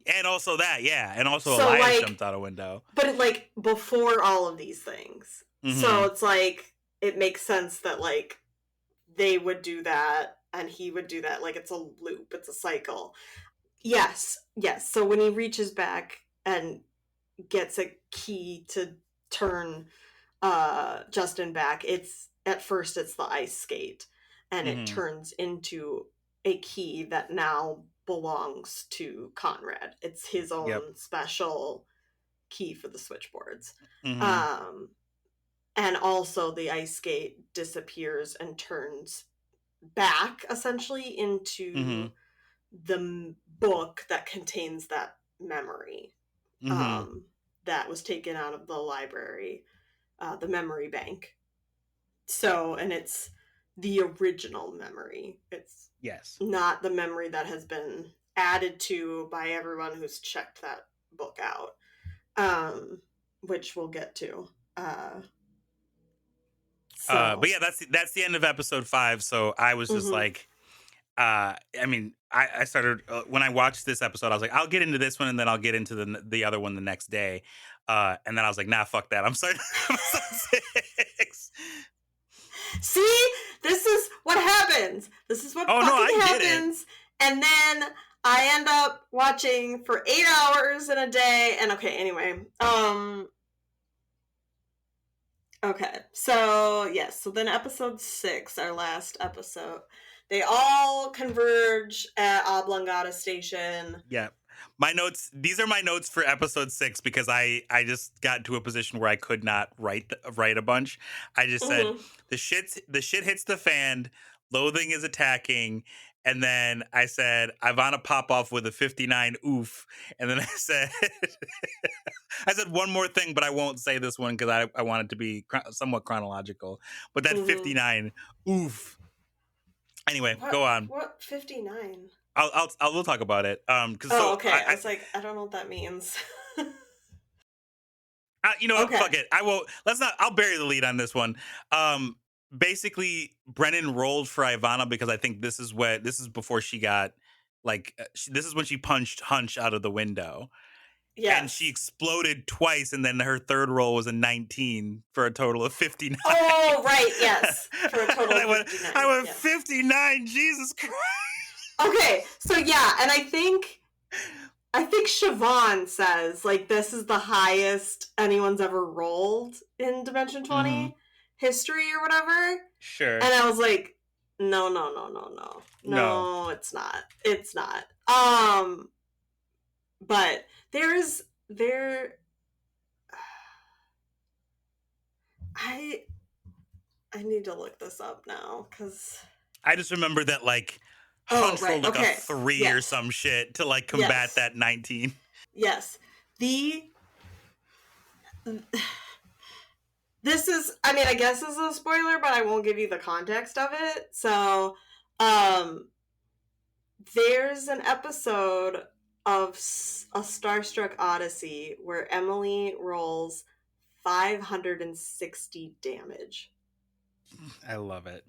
And also that, and also Elias jumped out a window. But like before all of these things. So it's like, it makes sense that like they would do that and he would do that. Like it's a loop, it's a cycle. Yes. So when he reaches back and gets a key to turn Justin back, at first it's the ice skate, and it turns into a key that now belongs to Conrad. It's his own special key for the switchboards. And also the ice skate disappears and turns back essentially into the book that contains that memory that was taken out of the library, the memory bank. So, and it's the original memory. It's not the memory that has been added to by everyone who's checked that book out, which we'll get to. But yeah, that's the end of episode 5. So I was just like, I mean, I started when I watched this episode, I was like, I'll get into this one and then I'll get into the other one the next day. And then I was like, nah, fuck that. I'm starting episode 6. See, this is what happens. This is what happens. And then I end up watching for 8 hours in a day. And anyway. Okay, so yes, so then episode 6, our last episode, they all converge at Oblongata Station. Yeah. My notes, these are my notes for episode 6 because I just got to a position where I could not write a bunch. I just said the shit hits the fan, Loathing is attacking, and then I said Ivana Popoff with a 59 oof, and then I said I said one more thing, but I won't say this one because I want it to be somewhat chronological. But that 59 oof. Anyway, go on. What 59? We'll talk about it. Okay. I was like, I don't know what that means. You know what? Fuck it. I will. Let's not. I'll bury the lead on this one. Basically, Brennan rolled for Ivana because I think this is before she got this is when she punched Hunch out of the window, Yes. And she exploded twice, and then her third roll was a 19 for a total of 59. Oh, right, yes. For a total of 59. I went yes. 59, Jesus Christ. Okay, so yeah, and I think Siobhan says, like, this is the highest anyone's ever rolled in Dimension 20 history or whatever. Sure. And I was like, no, it's not. It's not. But I need to look this up now, because I just remember that, like, Hunch rolled like a 3 or some shit to, like, combat that 19. Yes. This is, I mean, I guess this is a spoiler, but I won't give you the context of it. So, there's an episode of A Starstruck Odyssey where Emily rolls 560 damage. I love it.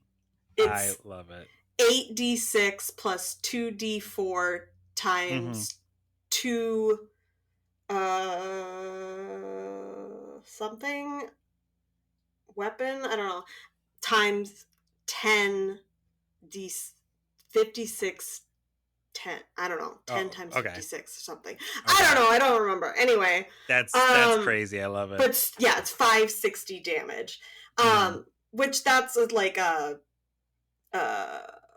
I love it. 8d6 plus 2d4 times 2 something weapon, I don't know, times 10 d 56 10, I don't know, 10 times 56 or something. I don't know, I don't remember. Anyway, that's crazy. I love it. But yeah, it's 560 damage. Which that's like a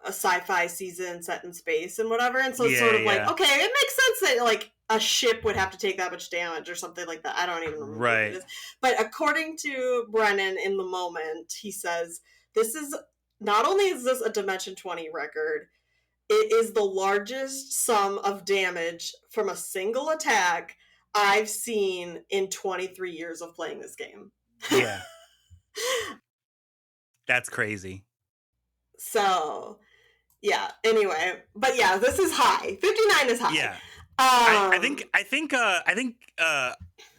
sci-fi season set in space and whatever, and so it's sort of like, okay, it makes sense that like a ship would have to take that much damage or something like that. I don't even remember what it is. But according to Brennan in the moment, he says, this is, not only is this a Dimension 20 record, it is the largest sum of damage from a single attack I've seen in 23 years of playing this game. Yeah. That's crazy. So, yeah, anyway. But yeah, this is high. 59 is high. Yeah. I think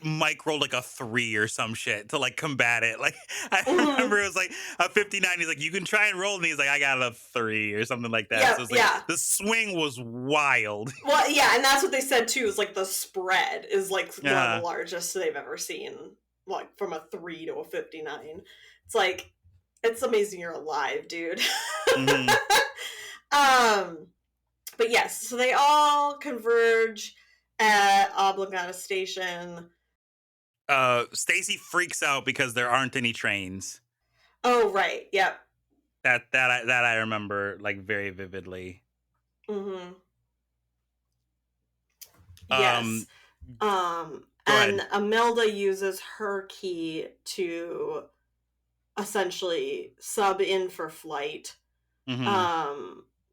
Mike rolled like a 3 or some shit to like combat it. Like I remember it was like a 59. He's like, you can try and roll, and he's like, I got a 3 or something like that. Yeah, so it's like the swing was wild. Well, yeah, and that's what they said too. Is like the spread is like one of the largest they've ever seen. Like from a 3 to a 59. It's like, it's amazing you're alive, dude. But yes, so they all converge at Oblongata Station. Stacy freaks out because there aren't any trains. Oh, right. Yep. That I remember like very vividly. Yes. And Imelda uses her key to essentially sub in for flight.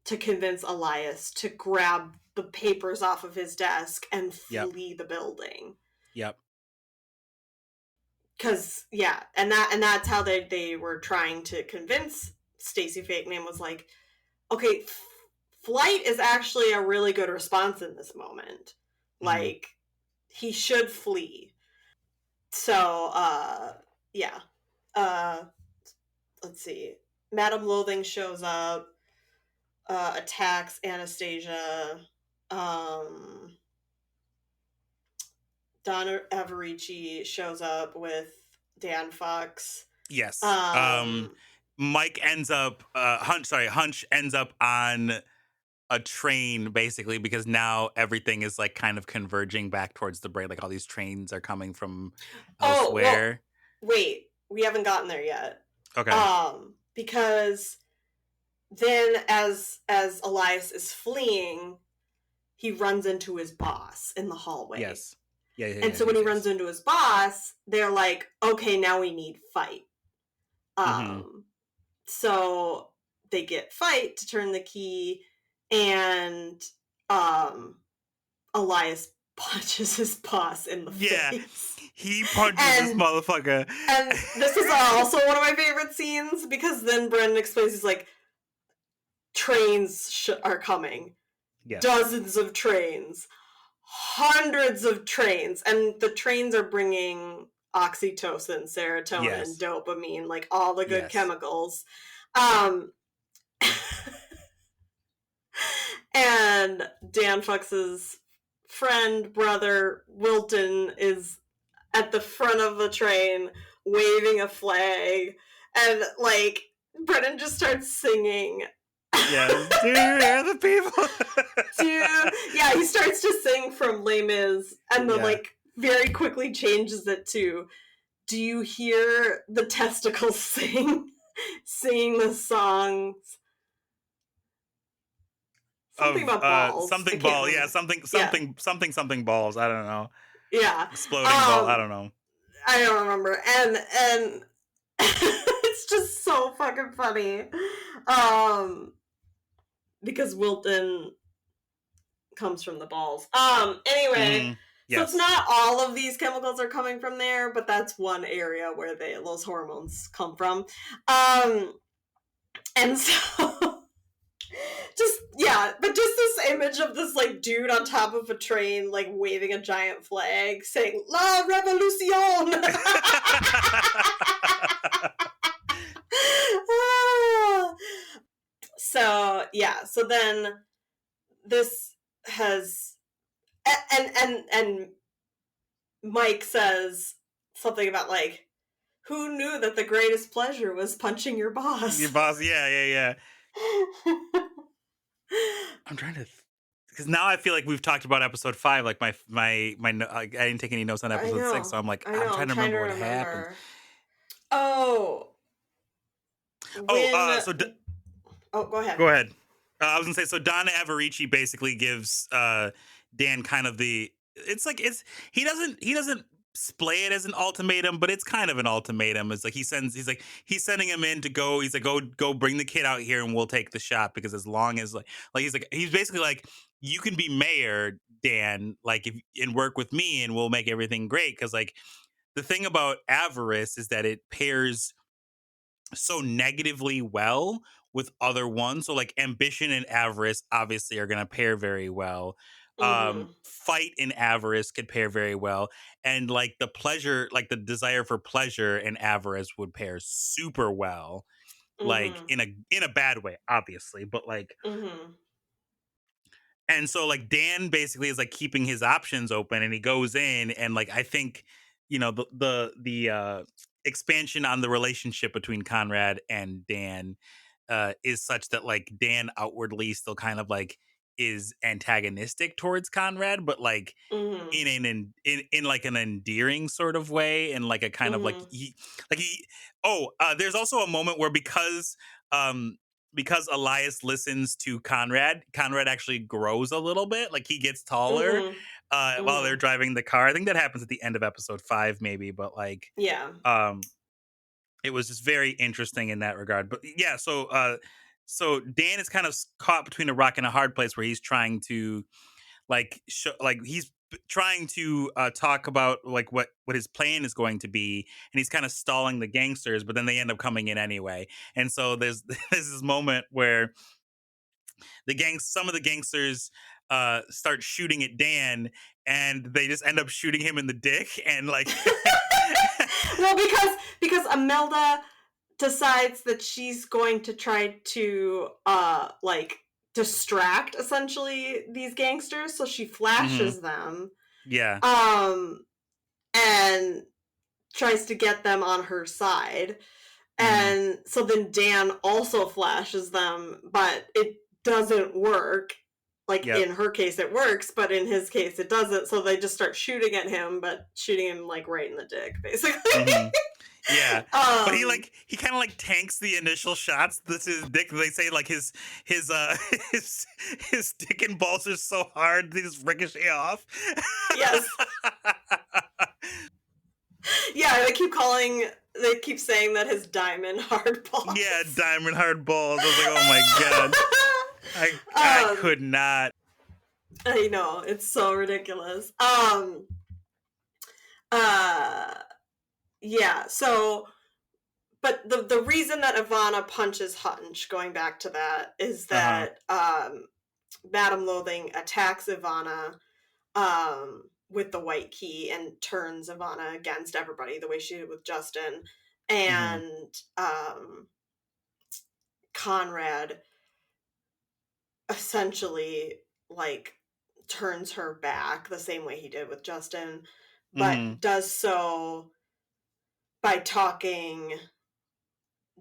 To convince Elias to grab the papers off of his desk and flee the building. Yep. Because, yeah, and that's how they were trying to convince Stacy Fake Name, was like, okay, flight is actually a really good response in this moment. Like, he should flee. So, yeah. Let's see. Madame Loathing shows up. Attacks Anastasia. Donna Averici shows up with Dan Fox. Yes. Mike ends up Hunch ends up on a train basically, because now everything is like kind of converging back towards the brain. Like all these trains are coming from elsewhere. Well, wait, we haven't gotten there yet. Okay. Because then as Elias is fleeing, he runs into his boss in the hallway. Yes. And so when he runs into his boss, they're like, okay, now we need fight. So they get fight to turn the key, and Elias punches his boss in the face. He punches this motherfucker. And this is also one of my favorite scenes, because then Brendan explains, he's like, trains are coming. Yes. Dozens of trains. Hundreds of trains. And the trains are bringing oxytocin, serotonin, dopamine, like all the good chemicals. And Dan Fox's friend, brother, Wilton, is at the front of the train waving a flag, and like Brennan just starts singing. Yes, do you hear the people? Yeah, he starts to sing from Les Mis, and then like very quickly changes it to, do you hear the testicles singing the songs? Something about balls. Something ball. Yeah, something balls. I don't know. Yeah. Exploding ball. I don't know. I don't remember. And it's just so fucking funny. Because Wilton comes from the balls. Anyway, yes. So it's not all of these chemicals are coming from there, but that's one area where those hormones come from. And so but just this image of this like dude on top of a train, like waving a giant flag, saying "La Revolution." So then this has, and Mike says something about like, who knew that the greatest pleasure was punching your boss? Your boss, yeah. I'm trying to, because now I feel like we've talked about episode 5. Like my I didn't take any notes on episode 6, so I'm like, I'm trying to remember what happened. Oh, go ahead. Go ahead. I was gonna say, so Don Averici basically gives Dan kind of the. He doesn't splay it as an ultimatum, but it's kind of an ultimatum. It's like he's sending him in to go. He's like, go bring the kid out here and we'll take the shot, because as long as he's basically like, you can be mayor, Dan, like and work with me and we'll make everything great. Because like the thing about avarice is that it pairs so negatively well with other ones. So like ambition and avarice obviously are going to pair very well. Fight and avarice could pair very well, and like the pleasure, like the desire for pleasure and avarice would pair super well, like in a bad way, obviously, but like. And so like Dan basically is like keeping his options open, and he goes in, and like I think, the expansion on the relationship between Conrad and Dan is such that like Dan outwardly still kind of like is antagonistic towards Conrad, but like in like an endearing sort of way, and like a kind of there's also a moment where because Elias listens to Conrad actually grows a little bit, like he gets taller while they're driving the car. I think that happens at the end of episode 5 maybe, but like it was just very interesting in that regard. But yeah, so Dan is kind of caught between a rock and a hard place, where he's trying to he's trying to talk about like what his plan is going to be, and he's kind of stalling the gangsters, but then they end up coming in anyway. And so there's this moment where some of the gangsters start shooting at Dan, and they just end up shooting him in the dick, and like well, because Imelda decides that she's going to try to distract essentially these gangsters, so she flashes them. Yeah. And tries to get them on her side. And so then Dan also flashes them, but it doesn't work. Like in her case it works, but in his case it doesn't. So they just start shooting at him, but shooting him like right in the dick, basically. Yeah, but he kind of like tanks the initial shots. This is dick. They say like his dick and balls are so hard they just ricochet off. Yes. Yeah, they keep saying that his diamond hard balls. Yeah, diamond hard balls. I was like, oh my god, I could not. I know, it's so ridiculous. Yeah, so, but the reason that Ivana punches Hunch, going back to that, is that Madame Loathing attacks Ivana with the white key and turns Ivana against everybody, the way she did with Justin. And Conrad essentially like turns her back the same way he did with Justin, but Mm-hmm. does so by talking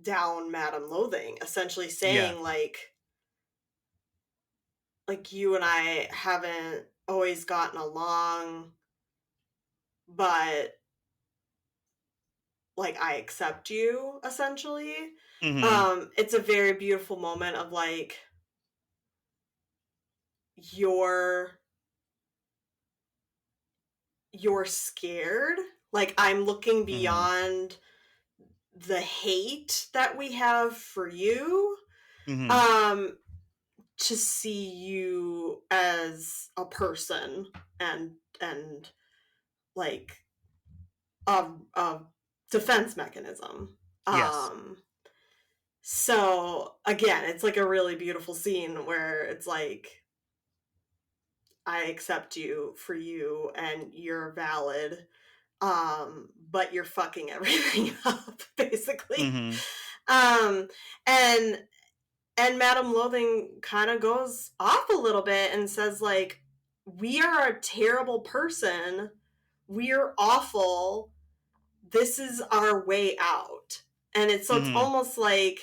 down Madame Loathing, essentially saying like you and I haven't always gotten along, but like I accept you, essentially. Mm-hmm. It's a very beautiful moment of like you're scared. Like I'm looking Mm-hmm. beyond the hate that we have for you. Mm-hmm. To see you as a person and like a defense mechanism. Yes. So again, it's like a really beautiful scene where it's like I accept you for you and you're valid, but you're fucking everything up, basically. Mm-hmm. Um, and Madame Loathing kind of goes off a little bit and says, like, we are a terrible person. We're awful. This is our way out. And it's Mm-hmm. almost like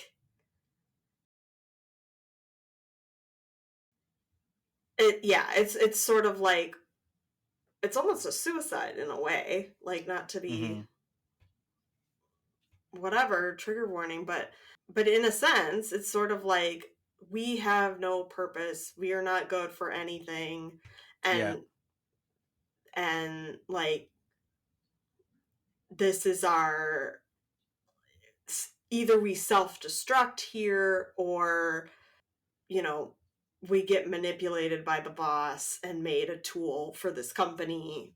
it's sort of like it's almost a suicide in a way, like not to be Mm-hmm. whatever, trigger warning, but in a sense, it's sort of like we have no purpose. We are not good for anything. Yeah. And like this is our either we self-destruct here or you know we get manipulated by the boss and made a tool for this company,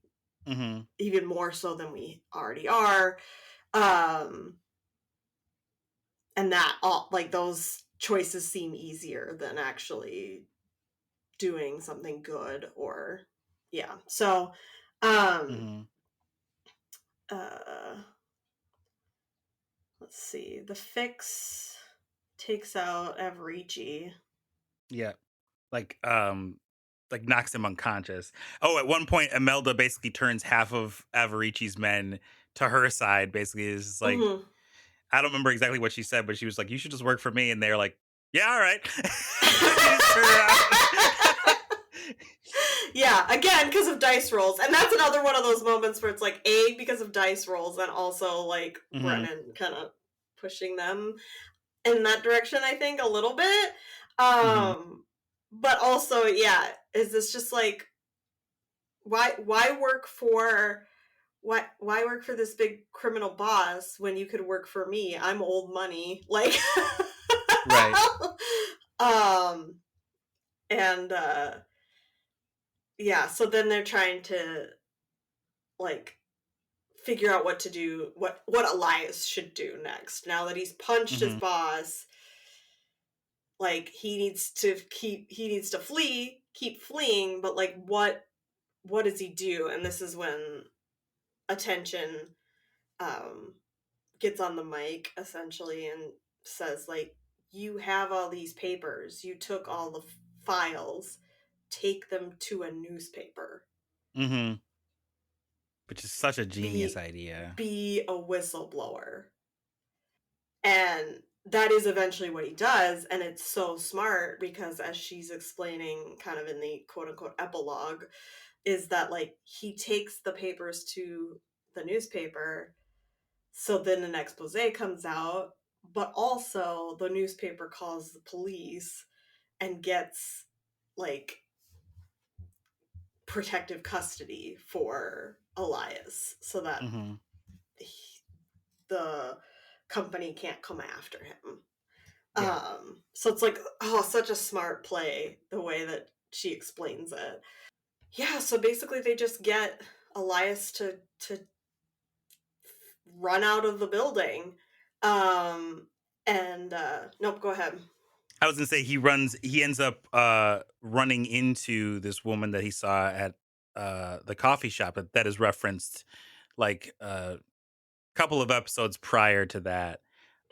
Mm-hmm. even more so than we already are. And that all like those choices seem easier than actually doing something good. Or so Mm-hmm. uh let's see, the fix takes out Averici. Yeah. Like knocks him unconscious. Oh, at one point Imelda basically turns half of Avarici's men to her side. Basically, is just like, Mm-hmm. I don't remember exactly what she said, but she was like, "You should just work for me," and they're like, "Yeah, all right." They just turn around. Yeah, again, because of dice rolls. And that's another one of those moments where it's like, A, because of dice rolls, and also like Mm-hmm. Brennan kind of pushing them in that direction, I think, a little bit. Mm-hmm. But also, yeah, is this just like why work for why work for this big criminal boss when you could work for me? I'm old money. Like Right. and yeah, so then they're trying to like figure out what to do, what Elias should do next. Now that he's punched his Mm-hmm. boss, like he needs to keep fleeing, but like what does he do? And this is when Attention um gets on the mic essentially and says like, you have all these papers, you took all the files, take them to a newspaper. Mm-hmm. Which is such a genius Be idea. a whistleblower. And that is eventually what he does, and it's so smart because as she's explaining kind of in the quote unquote epilogue, is that like he takes the papers to the newspaper, so then an expose comes out, but also the newspaper calls the police and gets like protective custody for Elias so that Mm-hmm. the company can't come after him. Yeah. So it's like, oh, such a smart play, the way that she explains it. Yeah, so basically they just get Elias to run out of the building. And nope, go ahead. I was gonna say he ends up running into this woman that he saw at the coffee shop that is referenced like a couple of episodes prior to that.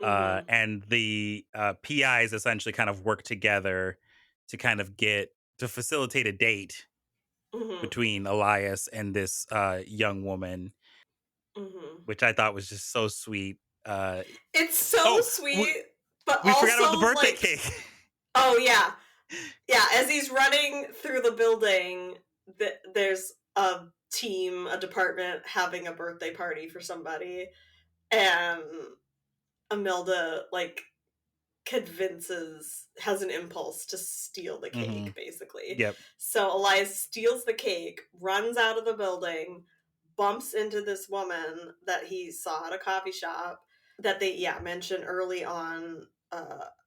Mm-hmm. And the PIs essentially kind of work together to kind of get to facilitate a date Mm-hmm. between Elias and this young woman, Mm-hmm. which I thought was just so sweet. It's so Oh, sweet, but we forgot about the also birthday like, cake. oh yeah, yeah. As he's running through the building, there's a team, a department having a birthday party for somebody, and Imelda like has an impulse to steal the cake, basically. Yep. So Elias steals the cake, runs out of the building, bumps into this woman that he saw at a coffee shop that they mentioned early on.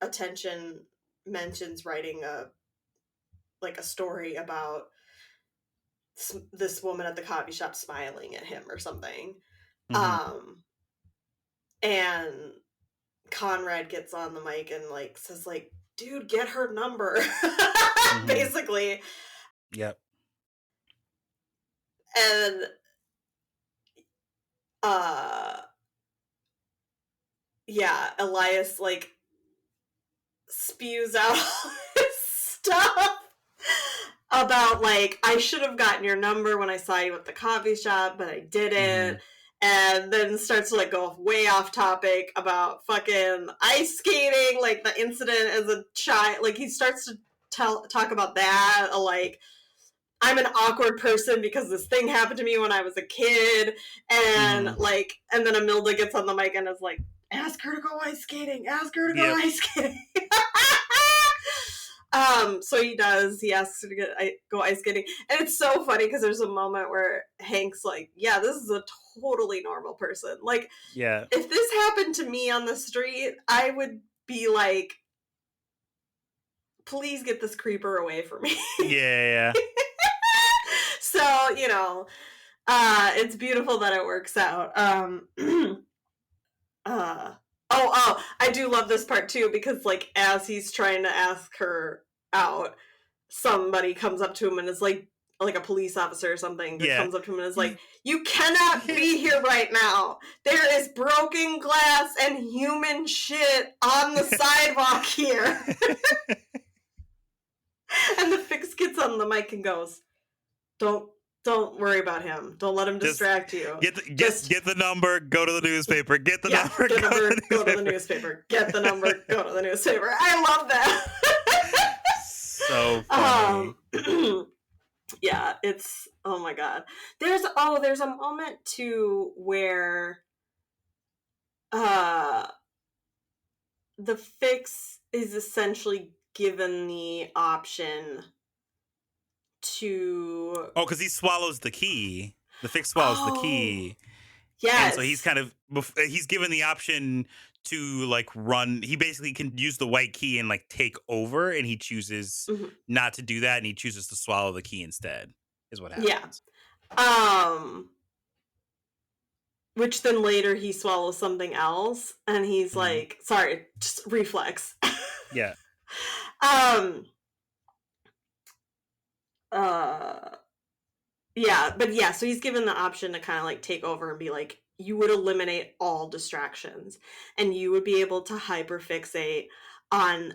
Attention mentions writing a story about this woman at the coffee shop smiling at him or something. And Conrad gets on the mic and like says like, dude, get her number. Basically. Yep. And Elias like spews out all this stuff about like, I should have gotten your number when I saw you at the coffee shop, but I didn't. And then starts to like go way off topic about fucking ice skating, like the incident as a child. Like he starts to talk about that, like, I'm an awkward person because this thing happened to me when I was a kid. And like, and then Imelda gets on the mic and is like, ask her to go ice skating. Ask her to go ice skating. So he does. He asks her to go ice skating. And it's so funny because there's a moment where Hank's like, yeah, this is a totally normal person. Like, if this happened to me on the street, I would be like, please get this creeper away from me. Yeah. So, you know, it's beautiful that it works out. I do love this part too, because like as he's trying to ask her out, somebody comes up to him and is like a police officer or something comes up to him and is like, you cannot be here right now. There is broken glass and human shit on the sidewalk here. And the fix gets on the mic and goes, Don't worry about him. Don't let him distract you. Get the number, go to the newspaper. Get the number, go to the newspaper. Get the number, go to the newspaper. I love that. So funny. Yeah, it's, oh my god. There's a moment too where the fix is essentially given the option to... Oh, because he swallows the key. The fix swallows the key. Yes. And so he's he's given the option to like run. He basically can use the white key and like take over, and he chooses not to do that, and he chooses to swallow the key instead, is what happens. Yeah. Which then later he swallows something else, and he's like, sorry, just reflex. Yeah. So he's given the option to kind of like take over and be like, you would eliminate all distractions and you would be able to hyperfixate on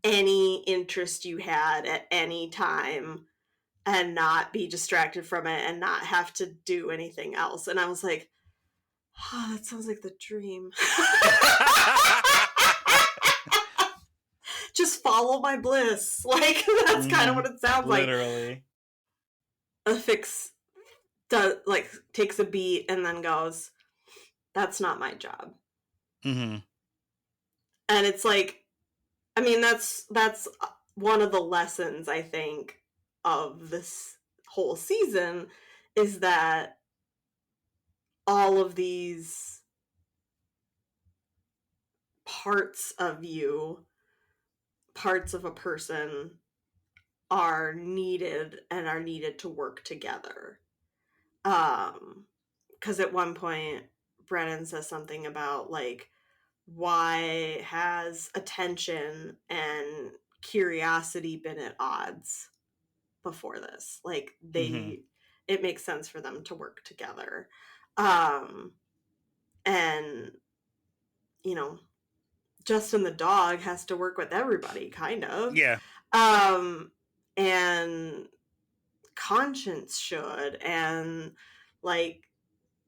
any interest you had at any time and not be distracted from it and not have to do anything else. And I was like, oh, that sounds like the dream. Just follow my bliss. Like, that's kind of what it sounds like. Literally. A fix takes a beat and then goes, that's not my job. And it's like, I mean, that's one of the lessons, I think, of this whole season, is that all of these parts of you, parts of a person, are needed and are needed to work together. Because at one point, Brennan says something about, like, why has attention and curiosity been at odds before this? Like, it makes sense for them to work together. And, you know, Justin the dog has to work with everybody, kind of. Yeah. And conscience should, and like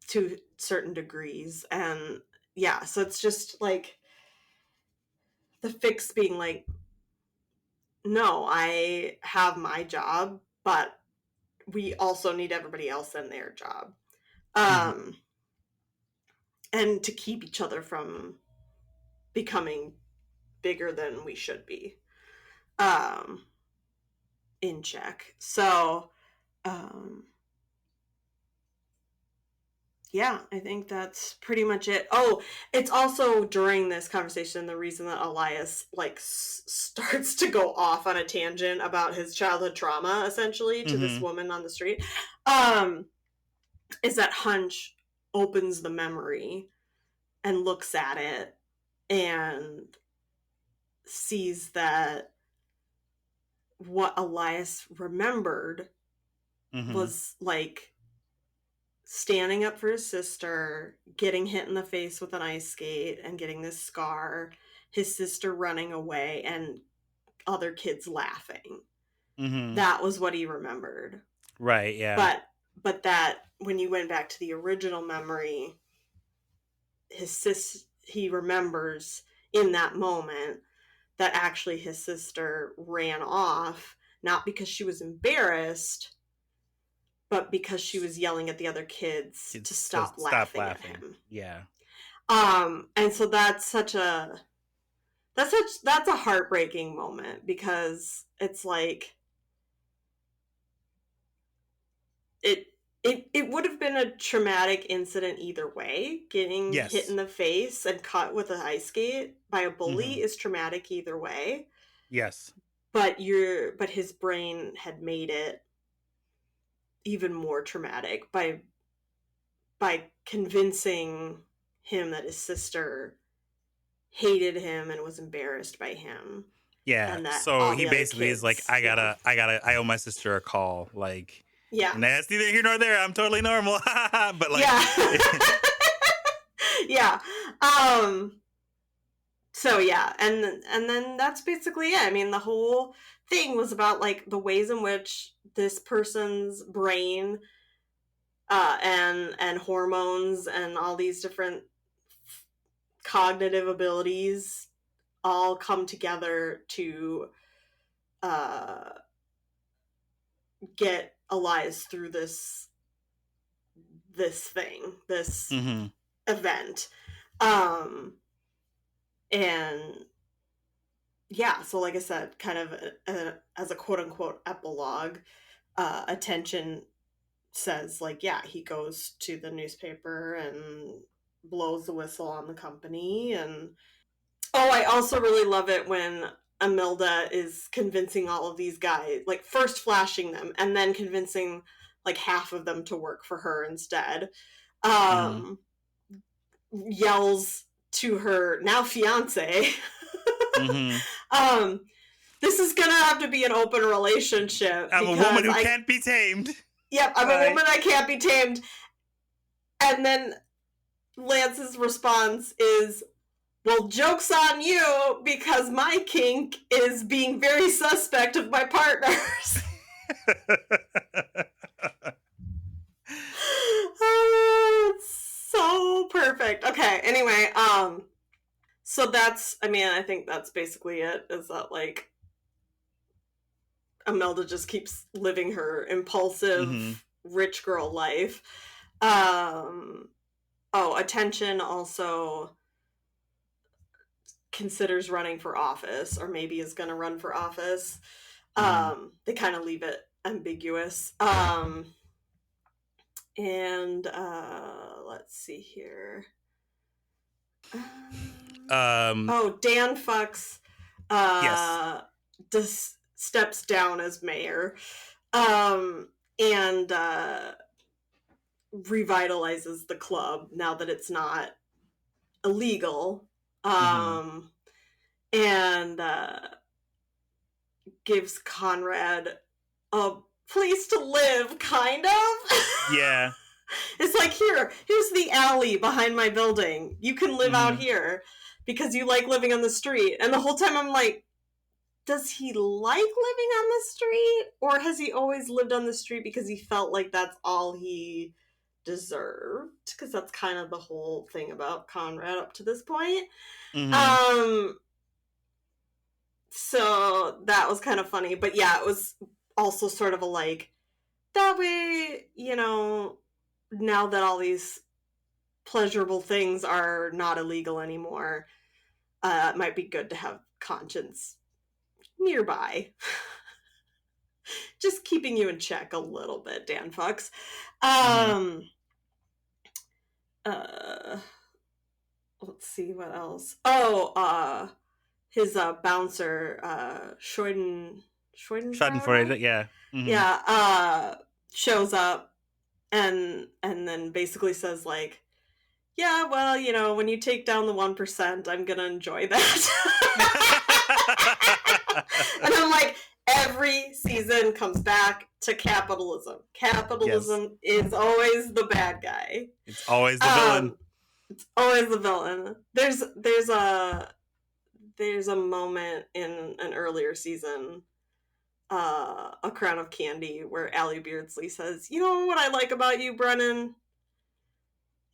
to certain degrees. And yeah, so it's just like the fix being like, no, I have my job, but we also need everybody else in their job. And to keep each other from becoming bigger than we should be, in check. So, yeah, I think that's pretty much it. Oh, it's also during this conversation, the reason that Elias like starts to go off on a tangent about his childhood trauma, essentially, to this woman on the street, is that Hunch opens the memory and looks at it and sees that what Elias remembered was like standing up for his sister, getting hit in the face with an ice skate and getting this scar, his sister running away, and other kids laughing. That was what he remembered. Right, yeah. But that when you went back to the original memory, he remembers in that moment that actually his sister ran off, not because she was embarrassed, but because she was yelling at the other kids to stop laughing at him. Yeah. And so that's a heartbreaking moment, because it's like it would have been a traumatic incident either way. Getting hit in the face and cut with an ice skate by a bully is traumatic either way. Yes. But his brain had made it even more traumatic by convincing him that his sister hated him and was embarrassed by him. Yeah. And that so he basically is like, I owe my sister a call. Like, yeah. And that's neither here nor there. I'm totally normal. But like, yeah. So yeah, and then that's basically it. I mean, the whole thing was about like the ways in which this person's brain and hormones and all these different cognitive abilities all come together to get Elias through this event. And yeah, so like I said, kind of as a quote-unquote epilogue, Attention says like, yeah, he goes to the newspaper and blows the whistle on the company. And I also really love it when Imelda is convincing all of these guys, like first flashing them and then convincing like half of them to work for her instead. Yells to her now fiance, this is gonna have to be an open relationship. I'm a woman who can't be tamed. Yep, I'm a woman that can't be tamed. And then Lance's response is, well, joke's on you, because my kink is being very suspect of my partners. It's so perfect. Okay, anyway, so I think that's basically it, is that like Imelda just keeps living her impulsive rich girl life. Attention also considers running for office, or maybe is going to run for office. They kind of leave it ambiguous. And let's see here. Dan Fox steps down as mayor, and revitalizes the club now that it's not illegal, and gives Conrad a place to live, kind of. Yeah. It's like, here's the alley behind my building. You can live out here because you like living on the street. And the whole time I'm like, does he like living on the street, or has he always lived on the street because he felt like that's all he deserved? Because that's kind of the whole thing about Conrad up to this point. So that was kind of funny, but yeah, it was also sort of a like, that way, you know, now that all these pleasurable things are not illegal anymore, it might be good to have conscience nearby. Just keeping you in check a little bit, Dan Fox. Let's see what else. His bouncer, Schadenfreude, yeah. Yeah, shows up and then basically says like, yeah, well, you know, when you take down the 1%, I'm gonna enjoy that. And I'm like, every season comes back to capitalism. Capitalism is always the bad guy. It's always the villain. It's always the villain. There's a moment in an earlier season, A Crown of Candy, where Allie Beardsley says, you know what I like about you, Brennan?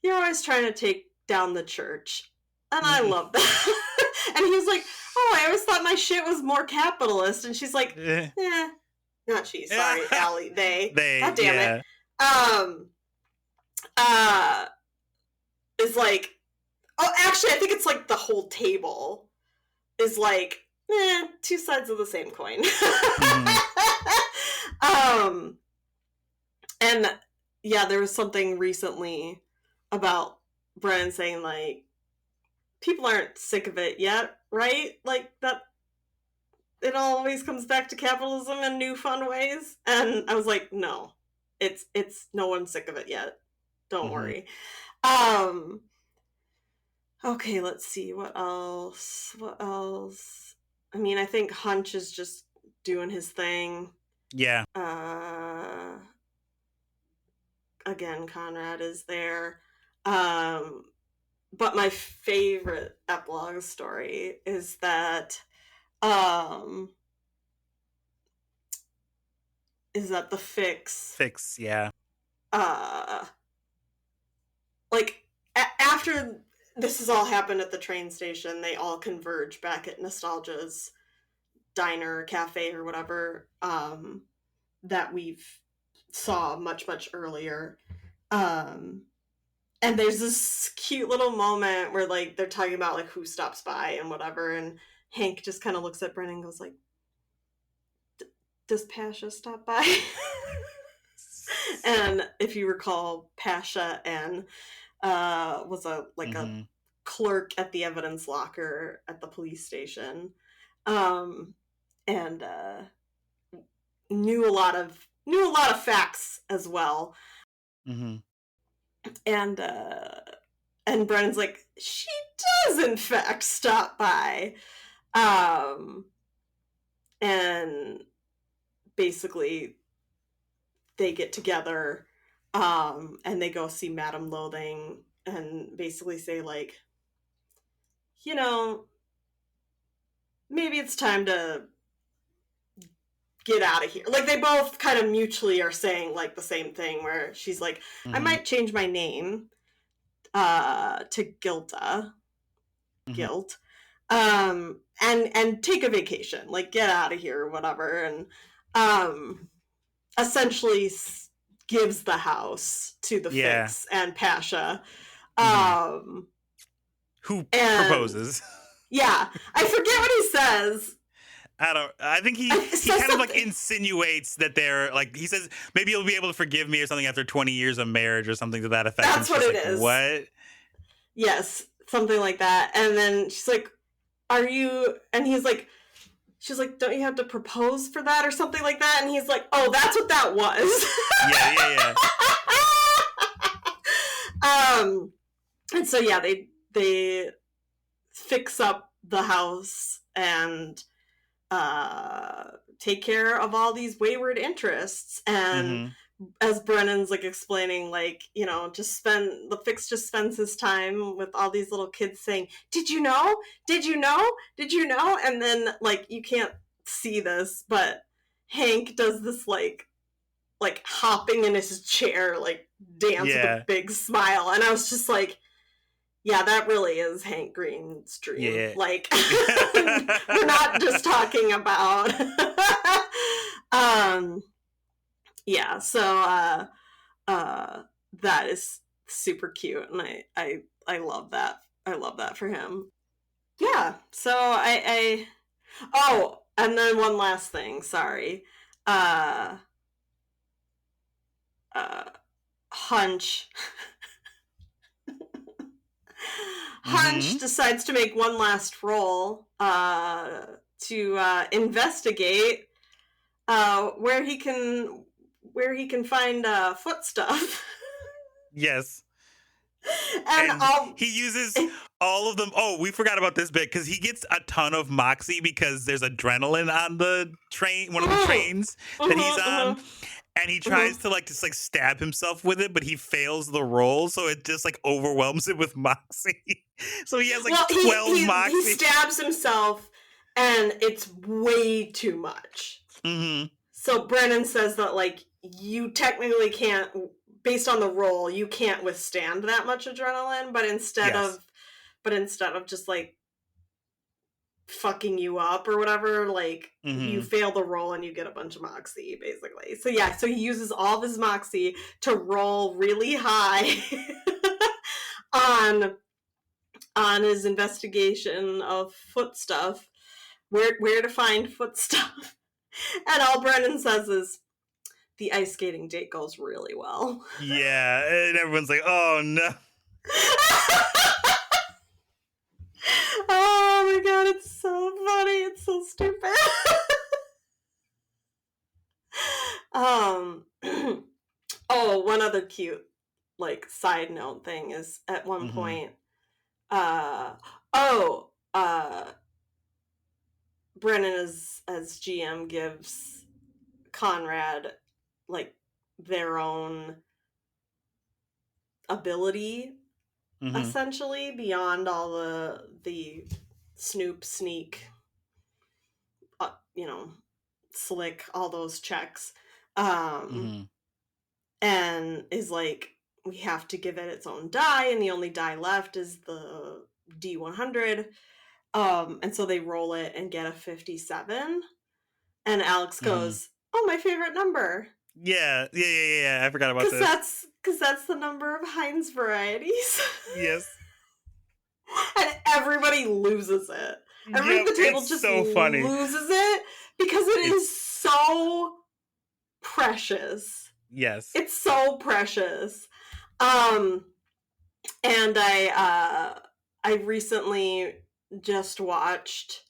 You're always trying to take down the church. And I love that. And he was like, oh, I always thought my shit was more capitalist. And she's like, not she, sorry, Allie, they. God damn it. Is like, oh, actually, I think it's like the whole table is like, two sides of the same coin. And yeah, there was something recently about Brennan saying like, people aren't sick of it yet, right? Like that, it always comes back to capitalism in new fun ways. And I was like, no, it's no one's sick of it yet. Don't worry. Okay, let's see, what else? I mean, I think Hunch is just doing his thing. Yeah. Again, Conrad is there. But my favorite epilogue story is that the Fix, yeah. Like after this has all happened at the train station, they all converge back at Nostalgia's diner, cafe, or whatever, that we've saw much earlier. And there's this cute little moment where like they're talking about like who stops by and whatever, and Hank just kind of looks at Brennan and goes like, does Pasha stop by? And if you recall, Pasha and was a clerk at the evidence locker at the police station, and knew a lot of facts as well. And Brennan's like, she does in fact stop by, and basically they get together, and they go see Madame Loathing and basically say like, you know, maybe it's time to get out of here. Like they both kind of mutually are saying like the same thing, where she's like, I might change my name to Gilda, Guilt, and take a vacation, like get out of here or whatever, and essentially gives the house to the Fix and Pasha, who proposes. Yeah, I forget what he says. I think he kind of like insinuates that they're like, he says maybe you'll be able to forgive me or something after 20 years of marriage or something to that effect. That's what it is. What? Yes, something like that. And then she's like, are you, and he's like, she's like, don't you have to propose for that or something like that? And he's like, oh, that's what that was. Yeah. And so yeah, they fix up the house and take care of all these wayward interests. And as Brennan's like explaining, like, you know, the Fix just spends his time with all these little kids saying, did you know? Did you know? Did you know? And then like you can't see this, but Hank does this like hopping in his chair, like dance with a big smile, and I was just like, yeah, that really is Hank Green's dream. Yeah. Like, we're not just talking about. Yeah. So that is super cute, and I love that. I love that for him. Yeah. So I oh, and then one last thing. Sorry. Hunch. Hunch decides to make one last roll to investigate where he can find foot stuff. Yes. And he uses all of them. Oh, we forgot about this bit because he gets a ton of moxie because there's adrenaline on the train, one of the trains that he's on. And he tries to just stab himself with it, but he fails the roll, so it just overwhelms him with moxie. So he has 12 moxie. He stabs himself, and it's way too much. So Brennan says that you technically can't, based on the roll, you can't withstand that much adrenaline, but instead of just fucking you up or whatever, you fail the roll and you get a bunch of moxie, basically. So yeah, so he uses all of his moxie to roll really high on his investigation of foot stuff, where to find foot stuff. And all Brennan says is, the ice skating date goes really well. Yeah, and everyone's like, oh no. Oh my god, it's so funny. It's so stupid. Oh, one other cute side note thing is at one point Brennan as GM gives Conrad their own ability, essentially, beyond all the snoop, sneak, slick, all those checks, and is we have to give it its own die, and the only die left is the D100, and so they roll it and get a 57, and Alex goes, oh, my favorite number. Yeah, I forgot about this. Because that's the number of Heinz varieties. Yes. And everybody loses it. Everybody at the table just so funny. loses it because it is so precious. Yes. It's so precious. And I recently just watched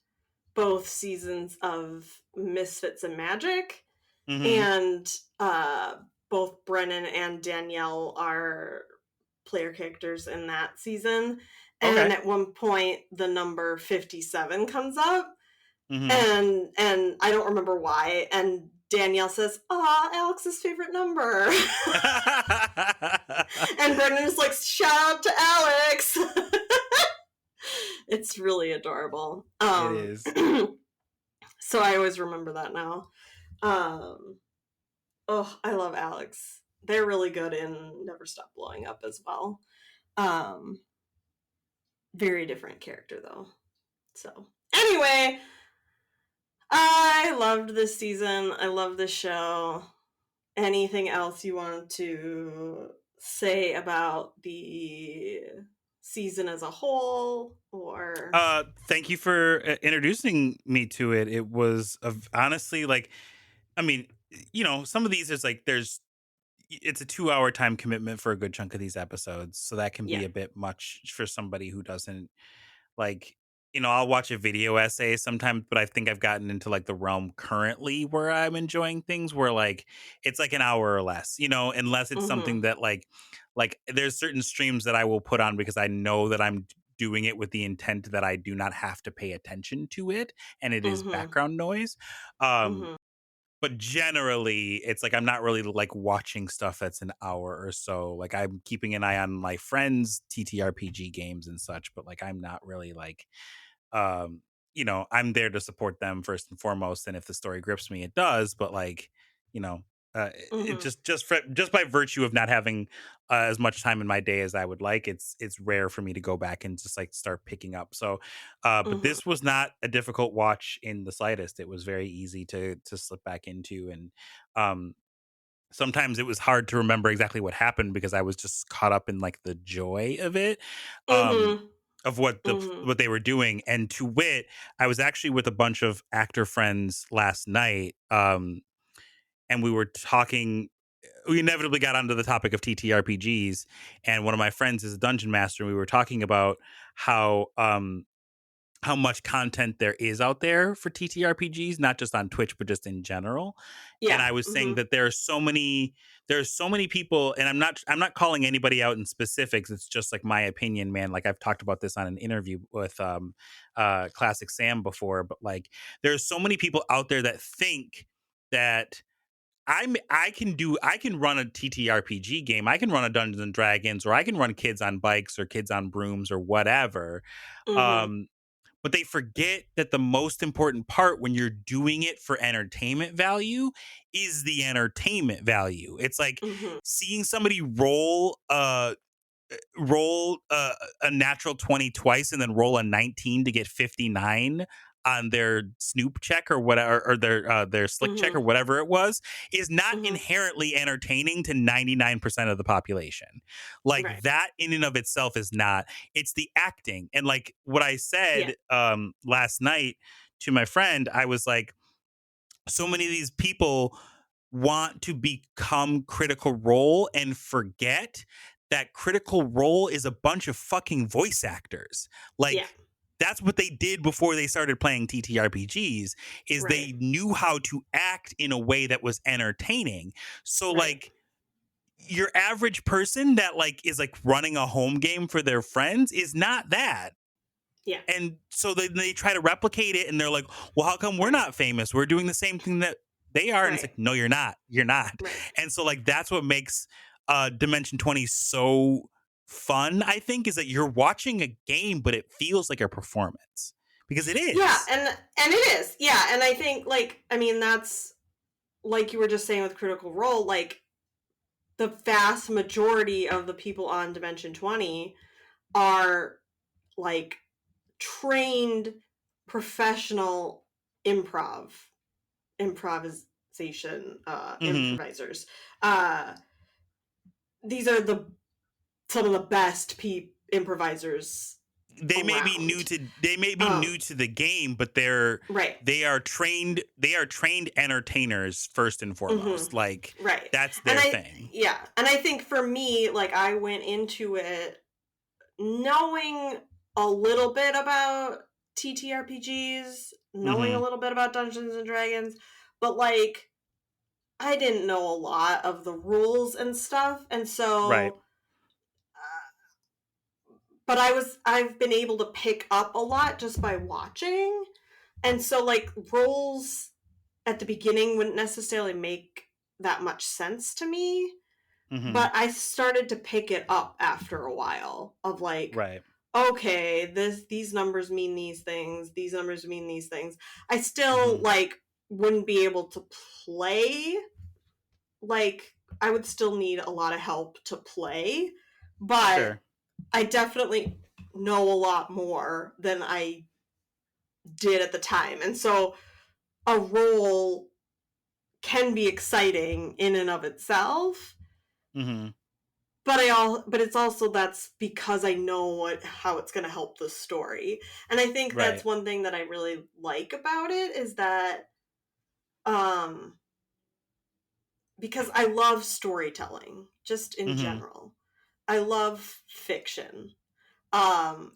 both seasons of Misfits and Magic. And both Brennan and Danielle are player characters in that season. And at one point, the number 57 comes up. And I don't remember why. And Danielle says, Alex's favorite number. And Brennan is like, shout out to Alex. It's really adorable. It is. So I always remember that now. I love Alex. They're really good in Never Stop Blowing Up as well. Very different character though. So anyway, I loved this season. I love this show. Anything else you want to say about the season as a whole, or thank you for introducing me to it. It was honestly some of these is it's a 2-hour time commitment for a good chunk of these episodes, so that can be a bit much for somebody who doesn't I'll watch a video essay sometimes, but I think I've gotten into the realm currently where I'm enjoying things where it's an hour or less, unless it's something that there's certain streams that I will put on because I know that I'm doing it with the intent that I do not have to pay attention to it, and it is background noise. But generally, it's I'm not really watching stuff that's an hour or so. I'm keeping an eye on my friends' TTRPG games and such, but I'm not really I'm there to support them first and foremost. And if the story grips me, it does. But like, you know, it Mhm. just by virtue of not having as much time in my day as I would like, it's rare for me to go back and just like start picking up. So, but Mhm. this was not a difficult watch in the slightest. It was very easy to slip back into, and um, sometimes it was hard to remember exactly what happened because I was just caught up in like the joy of it, um, Mhm. of Mhm. what they were doing. And to wit, I was actually with a bunch of actor friends last night, and we were talking. We inevitably got onto the topic of TTRPGs, and one of my friends is a dungeon master, and we were talking about how how much content there is out there for TTRPGs, not just on Twitch, but just in general. And Yeah. I was saying Mhm. that there's so many people, and I'm not calling anybody out in specifics. It's just like my opinion, man. Like I've talked about this on an interview with Classic Sam before, but like there's so many people out there that think that I can run a TTRPG game. I can run a Dungeons and Dragons, or I can run kids on bikes or kids on brooms or whatever. Mhm. Um, but they forget that the most important part when you're doing it for entertainment value is the entertainment value. It's like Mhm. seeing somebody roll a natural 20 twice and then roll a 19 to get 59 on their snoop check or whatever, or their slick check or Mhm. whatever it was, is not Mhm. inherently entertaining to 99% of the population. Like Right. that in and of itself is not. It's the acting. And like what I Yeah. said last night to my friend, I was like, so many of these people want to become Critical Role and forget that Critical Role is a bunch of fucking voice actors. Yeah. Like that's what they did before they started playing TTRPGs, is Right. they knew how to act in a way that was entertaining. So Right. like your average person that like is like running a home game for their friends is not that. Yeah. And so they try to replicate it, and they're like, well, how come we're Right. not famous? We're doing the same thing that they are. And it's Right. like, no, you're not. You're not. Right. And so like that's what makes Dimension 20 so fun, I think, is that you're watching a game, but it feels like a performance. Because it Yeah, is. and it is. Yeah, and I think like I mean that's like you were just saying with Critical Role, like the vast majority of the people on Dimension 20 are like trained professional improvisation Hmm. improvisers. Uh these are the some of the best improvisers around. They may be Um new to the game, but right. they are trained entertainers first and Mhm. foremost. Like Right. that's And their thing. I think for me, like I went into it knowing a little bit about TTRPGs, knowing a Hmm. little bit about Dungeons and Dragons, but like I didn't know a lot of the rules and stuff. And Right. so but I've been able to pick up a lot just by watching. And so like roles at the beginning wouldn't necessarily make that much sense to me. Hmm. But I started to pick it up after a while of like, Right. okay, these numbers mean these things, these numbers mean these things. I still Hmm. like wouldn't be able to play. Like I would still need a lot of help to play, but Sure. I definitely know a lot more than I did at the time. And so a role can be exciting in and of itself, Hmm. but it's also that's because I know how it's going to help the story. And I think that's Right. one thing that I really like about it is that um because I love storytelling just in Hmm. general. I love fiction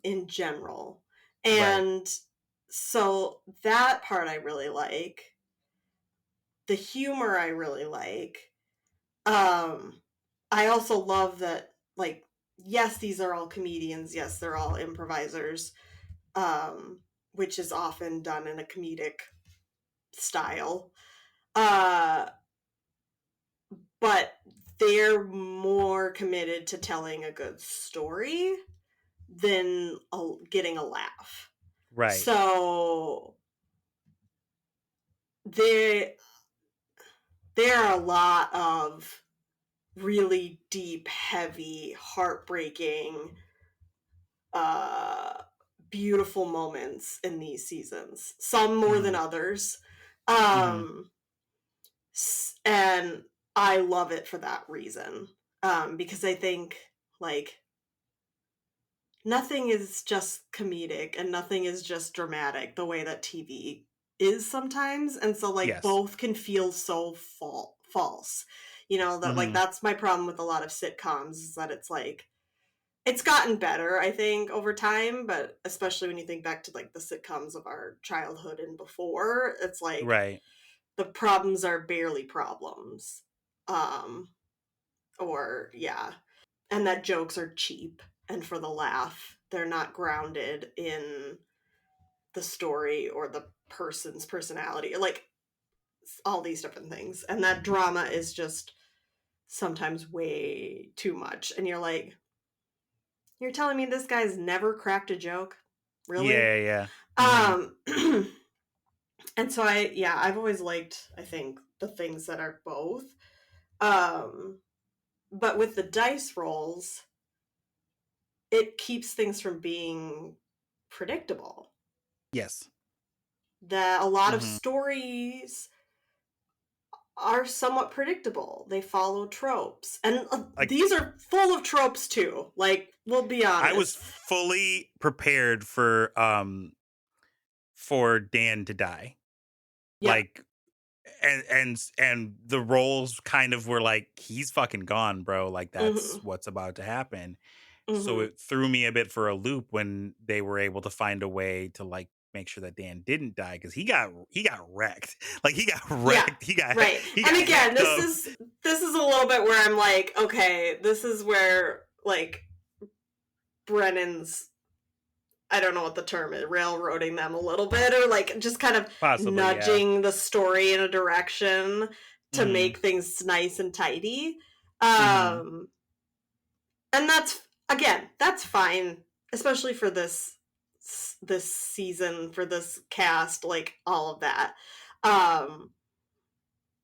in general. Right. And so that part I really like. The humor I really like. Um I also love that like yes, these are all comedians, yes, they're all improvisers, which is often done in a comedic style. Uh but they're more committed to telling a good story than getting a laugh. Right. So there are a lot of really deep, heavy, heartbreaking, beautiful moments in these seasons. Some more than others. And I love it for that reason. Because I think, like, nothing is just comedic and nothing is just dramatic the way that TV is sometimes. And so, like, both can feel so false. You know, that like that's my problem with a lot of sitcoms, is that it's like, it's gotten better, I think, over time, but especially when you think back to like the sitcoms of our childhood and before, it's like the problems are barely problems. Or yeah. And that jokes are cheap and for the laugh. They're not grounded in the story or the person's personality, like all these different things. And that drama is just sometimes way too much. And you're like, you're telling me this guy's never cracked a joke? Really? Yeah. And so I've always liked, I think, the things that are both. But with the dice rolls, it keeps things from being predictable. Yes. That a lot of stories are somewhat predictable. They follow tropes. And Like, these are full of tropes too. Like, we'll be honest. I was fully prepared for Dan to die. Yeah. Like, and the roles kind of were like, he's fucking gone, bro. Like, that's what's about to happen. So it threw me a bit for a loop when they were able to find a way to like make sure that Dan didn't die, because he got wrecked. Like, he got wrecked. Yeah, right. And again, this is a little bit where I'm like, okay, this is where like Brennan's, I don't know what the term is, railroading them a little bit, or like just kind of possibly nudging the story in a direction to make things nice and tidy. And that's fine, especially for this season, for this cast, like all of that.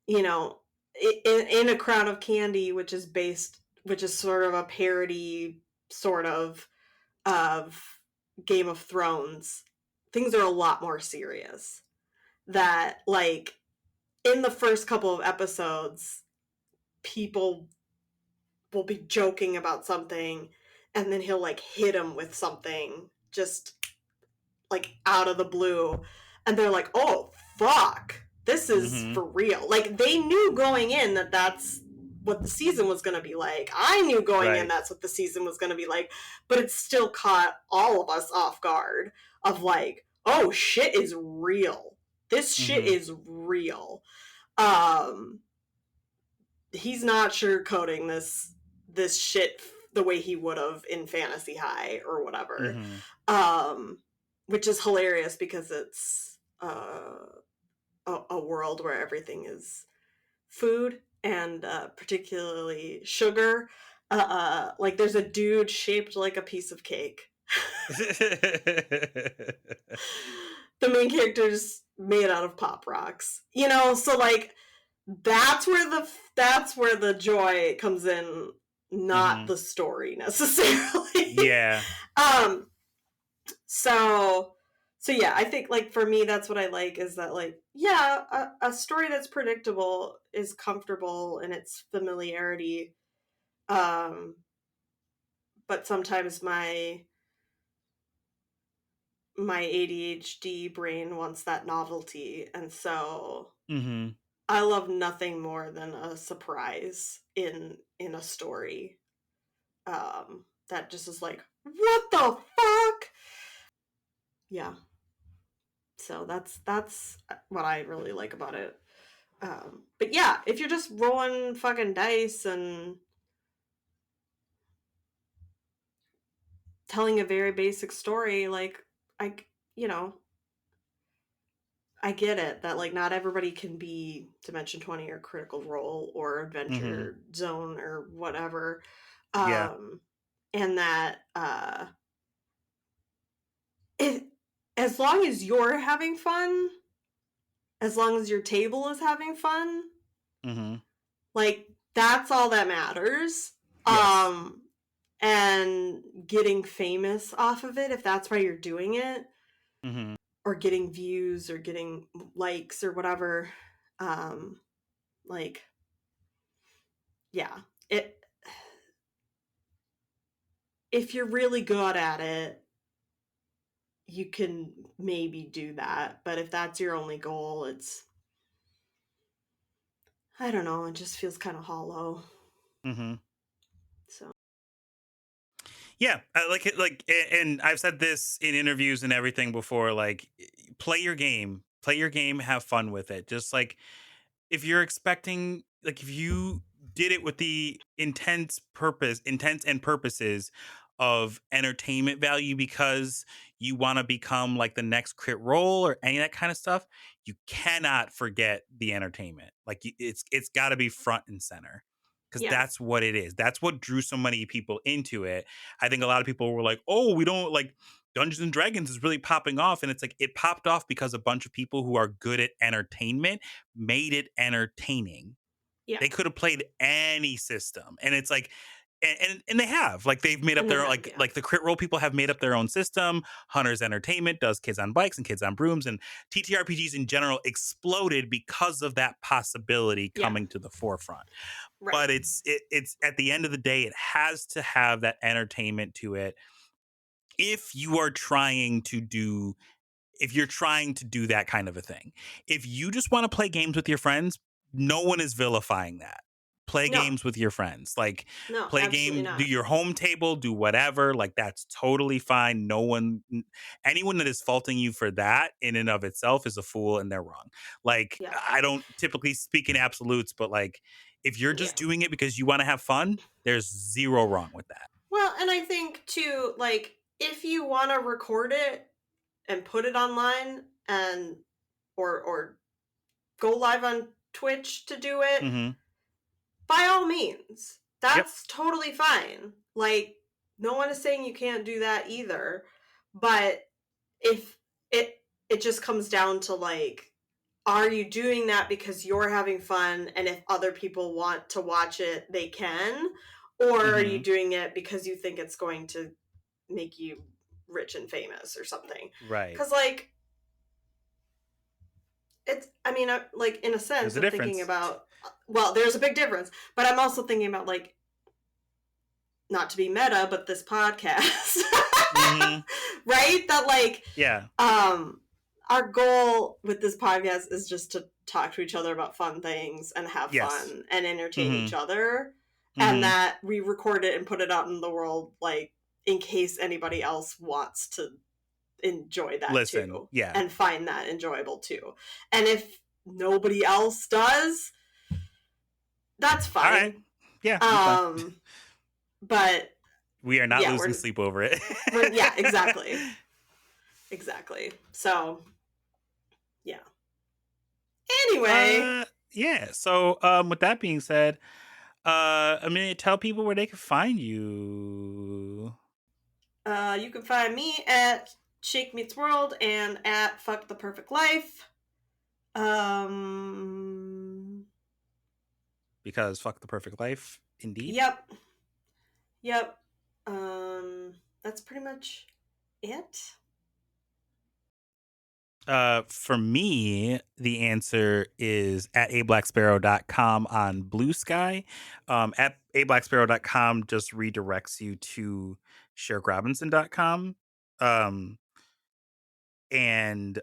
You know, in A Crown of Candy, which is sort of a parody sort of Game of Thrones, things are a lot more serious. That, like, in the first couple of episodes, people will be joking about something, and then he'll, like, hit him with something just, like, out of the blue. And they're like, oh, fuck. This is for real. Like, they knew going in that that's what the season was going to be like. I knew going in that's what the season was going to be like. But it still caught all of us off guard of like, oh, shit is real. This shit is real. He's not sugarcoating this shit the way he would have in Fantasy High or whatever. Which is hilarious because it's a world where everything is food, and particularly sugar. Like, there's a dude shaped like a piece of cake. The main character's made out of Pop Rocks. You know, so like that's where the joy comes in, not the story necessarily. Yeah. So yeah, I think, like, for me, that's what I like, is that, like, yeah, a story that's predictable is comfortable in its familiarity. But sometimes my ADHD brain wants that novelty. And so I love nothing more than a surprise in a story. That just is like, what the fuck? Yeah. So that's what I really like about it. But yeah, if you're just rolling fucking dice and telling a very basic story, like, I get it that, like, not everybody can be Dimension 20 or Critical Role or Adventure Zone or whatever. And that as long as you're having fun, as long as your table is having fun, like, that's all that matters. Yes. And getting famous off of it, if that's why you're doing it, or getting views or getting likes or whatever, like, yeah, if you're really good at it, you can maybe do that. But if that's your only goal, I don't know, it just feels kind of hollow. So Yeah, and I've said this in interviews and everything before. Like, play your game, have fun with it. Just like, if you're expecting, like, if you did it with the intents and purposes of entertainment value because you want to become like the next crit role or any of that kind of stuff, you cannot forget the entertainment. Like, it's got to be front and center, because yes. that's what it is. That's what drew so many people into it. I think a lot of people were like, oh, we don't like Dungeons and Dragons is really popping off. And it's like, it popped off because a bunch of people who are good at entertainment made it entertaining. Yeah. They could have played any system. And it's like, and they have, like, they've made up their own, like the crit role people have made up their own system. Hunter's Entertainment does Kids on Bikes and Kids on Brooms, and TTRPGs in general exploded because of that possibility coming to the forefront. Right. But it's at the end of the day, it has to have that entertainment to it. If you're trying to do that kind of a thing. If you just want to play games with your friends, no one is vilifying that. Play games with your friends. Like, play game, do your home table, do whatever. Like, that's totally fine. Anyone that is faulting you for that in and of itself is a fool, and they're wrong. Like, I don't typically speak in absolutes, but like, if you're just doing it because you want to have fun, there's zero wrong with that. Well, and I think too, like, if you want to record it and put it online and or go live on Twitch to do it, by all means, that's totally fine. Like, no one is saying you can't do that either. But if it just comes down to, like, are you doing that because you're having fun, and if other people want to watch it, they can? Or are you doing it because you think it's going to make you rich and famous or something? Right. Because, like, like, in a sense, I'm thinking about, well, there's a big difference, but I'm also thinking about, like, not to be meta, but this podcast, right? That, like, our goal with this podcast is just to talk to each other about fun things and have fun and entertain each other, and that we record it and put it out in the world, like, in case anybody else wants to enjoy that too, and find that enjoyable too. And if nobody else does, that's fine. All right. Yeah. But we are not losing sleep over it. Yeah, exactly. Exactly. So, yeah. Anyway. So, with that being said, tell people where they can find you. You can find me at Shake Meets World and at Fuck the Perfect Life. Because fuck the perfect life, indeed. Yep. That's pretty much it. For me, the answer is at ablacksparrow.com on Blue Sky. At ablacksparrow.com just redirects you to sherrockrobinson.com. And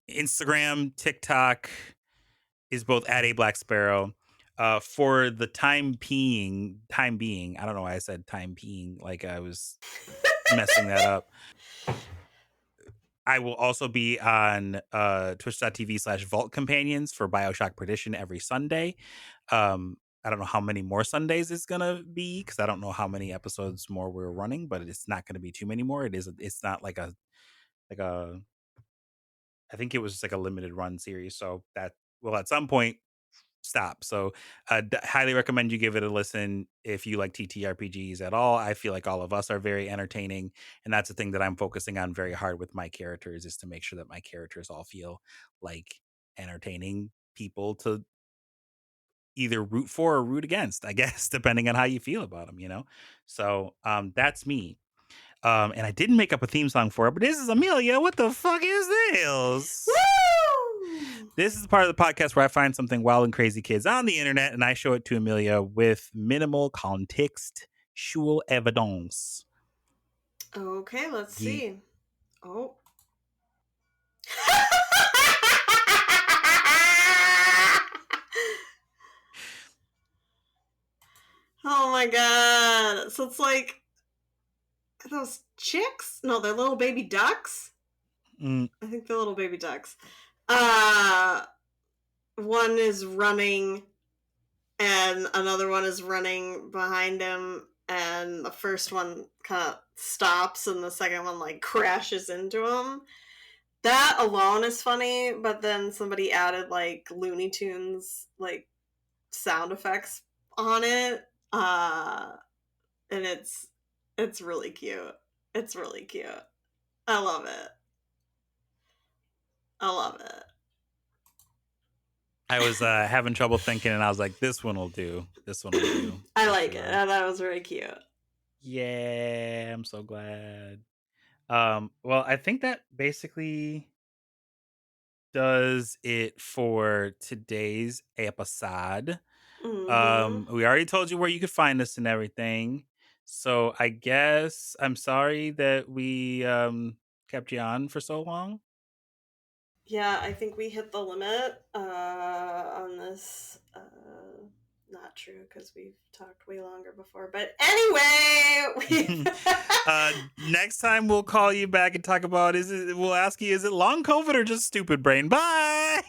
Instagram, TikTok is both at ablacksparrow. For the time being, I don't know why I said time being, like I was messing that up. I will also be on twitch.tv/Vault Companions for BioShock Perdition every Sunday. I don't know how many more Sundays it's gonna be, because I don't know how many episodes more we're running, but it's not gonna be too many more. It's not like a I think it was just like a limited run series, so that will at some point stop. So highly recommend you give it a listen if you like TTRPGs at all. I feel like all of us are very entertaining, and that's the thing that I'm focusing on very hard with my characters, is to make sure that my characters all feel like entertaining people to either root for or root against, I guess, depending on how you feel about them, So that's me. And I didn't make up a theme song for it, but this is Amelia. What the fuck is this? Woo! This is the part of the podcast where I find something wild and crazy kids on the internet and I show it to Amelia with minimal contextual evidence. Okay, let's see. Oh. Oh my god. So it's like, are those chicks? No, they're little baby ducks. I think they're little baby ducks. One is running and another one is running behind him, and the first one kind of stops and the second one like crashes into him. That alone is funny, but then somebody added like Looney Tunes like sound effects on it. And it's really cute. It's really cute. I love it. I love it. I was having trouble thinking, and I was like, this one will do. This one will do. I like it. I thought it was very cute. Yeah, I'm so glad. Well, I think that basically does it for today's episode. Mm-hmm. We already told you where you could find us and everything. So I guess I'm sorry that we kept you on for so long. Yeah, I think we hit the limit on this. Not true, because we've talked way longer before. But anyway, next time we'll call you back and talk about we'll ask you, is it long COVID or just stupid brain? Bye.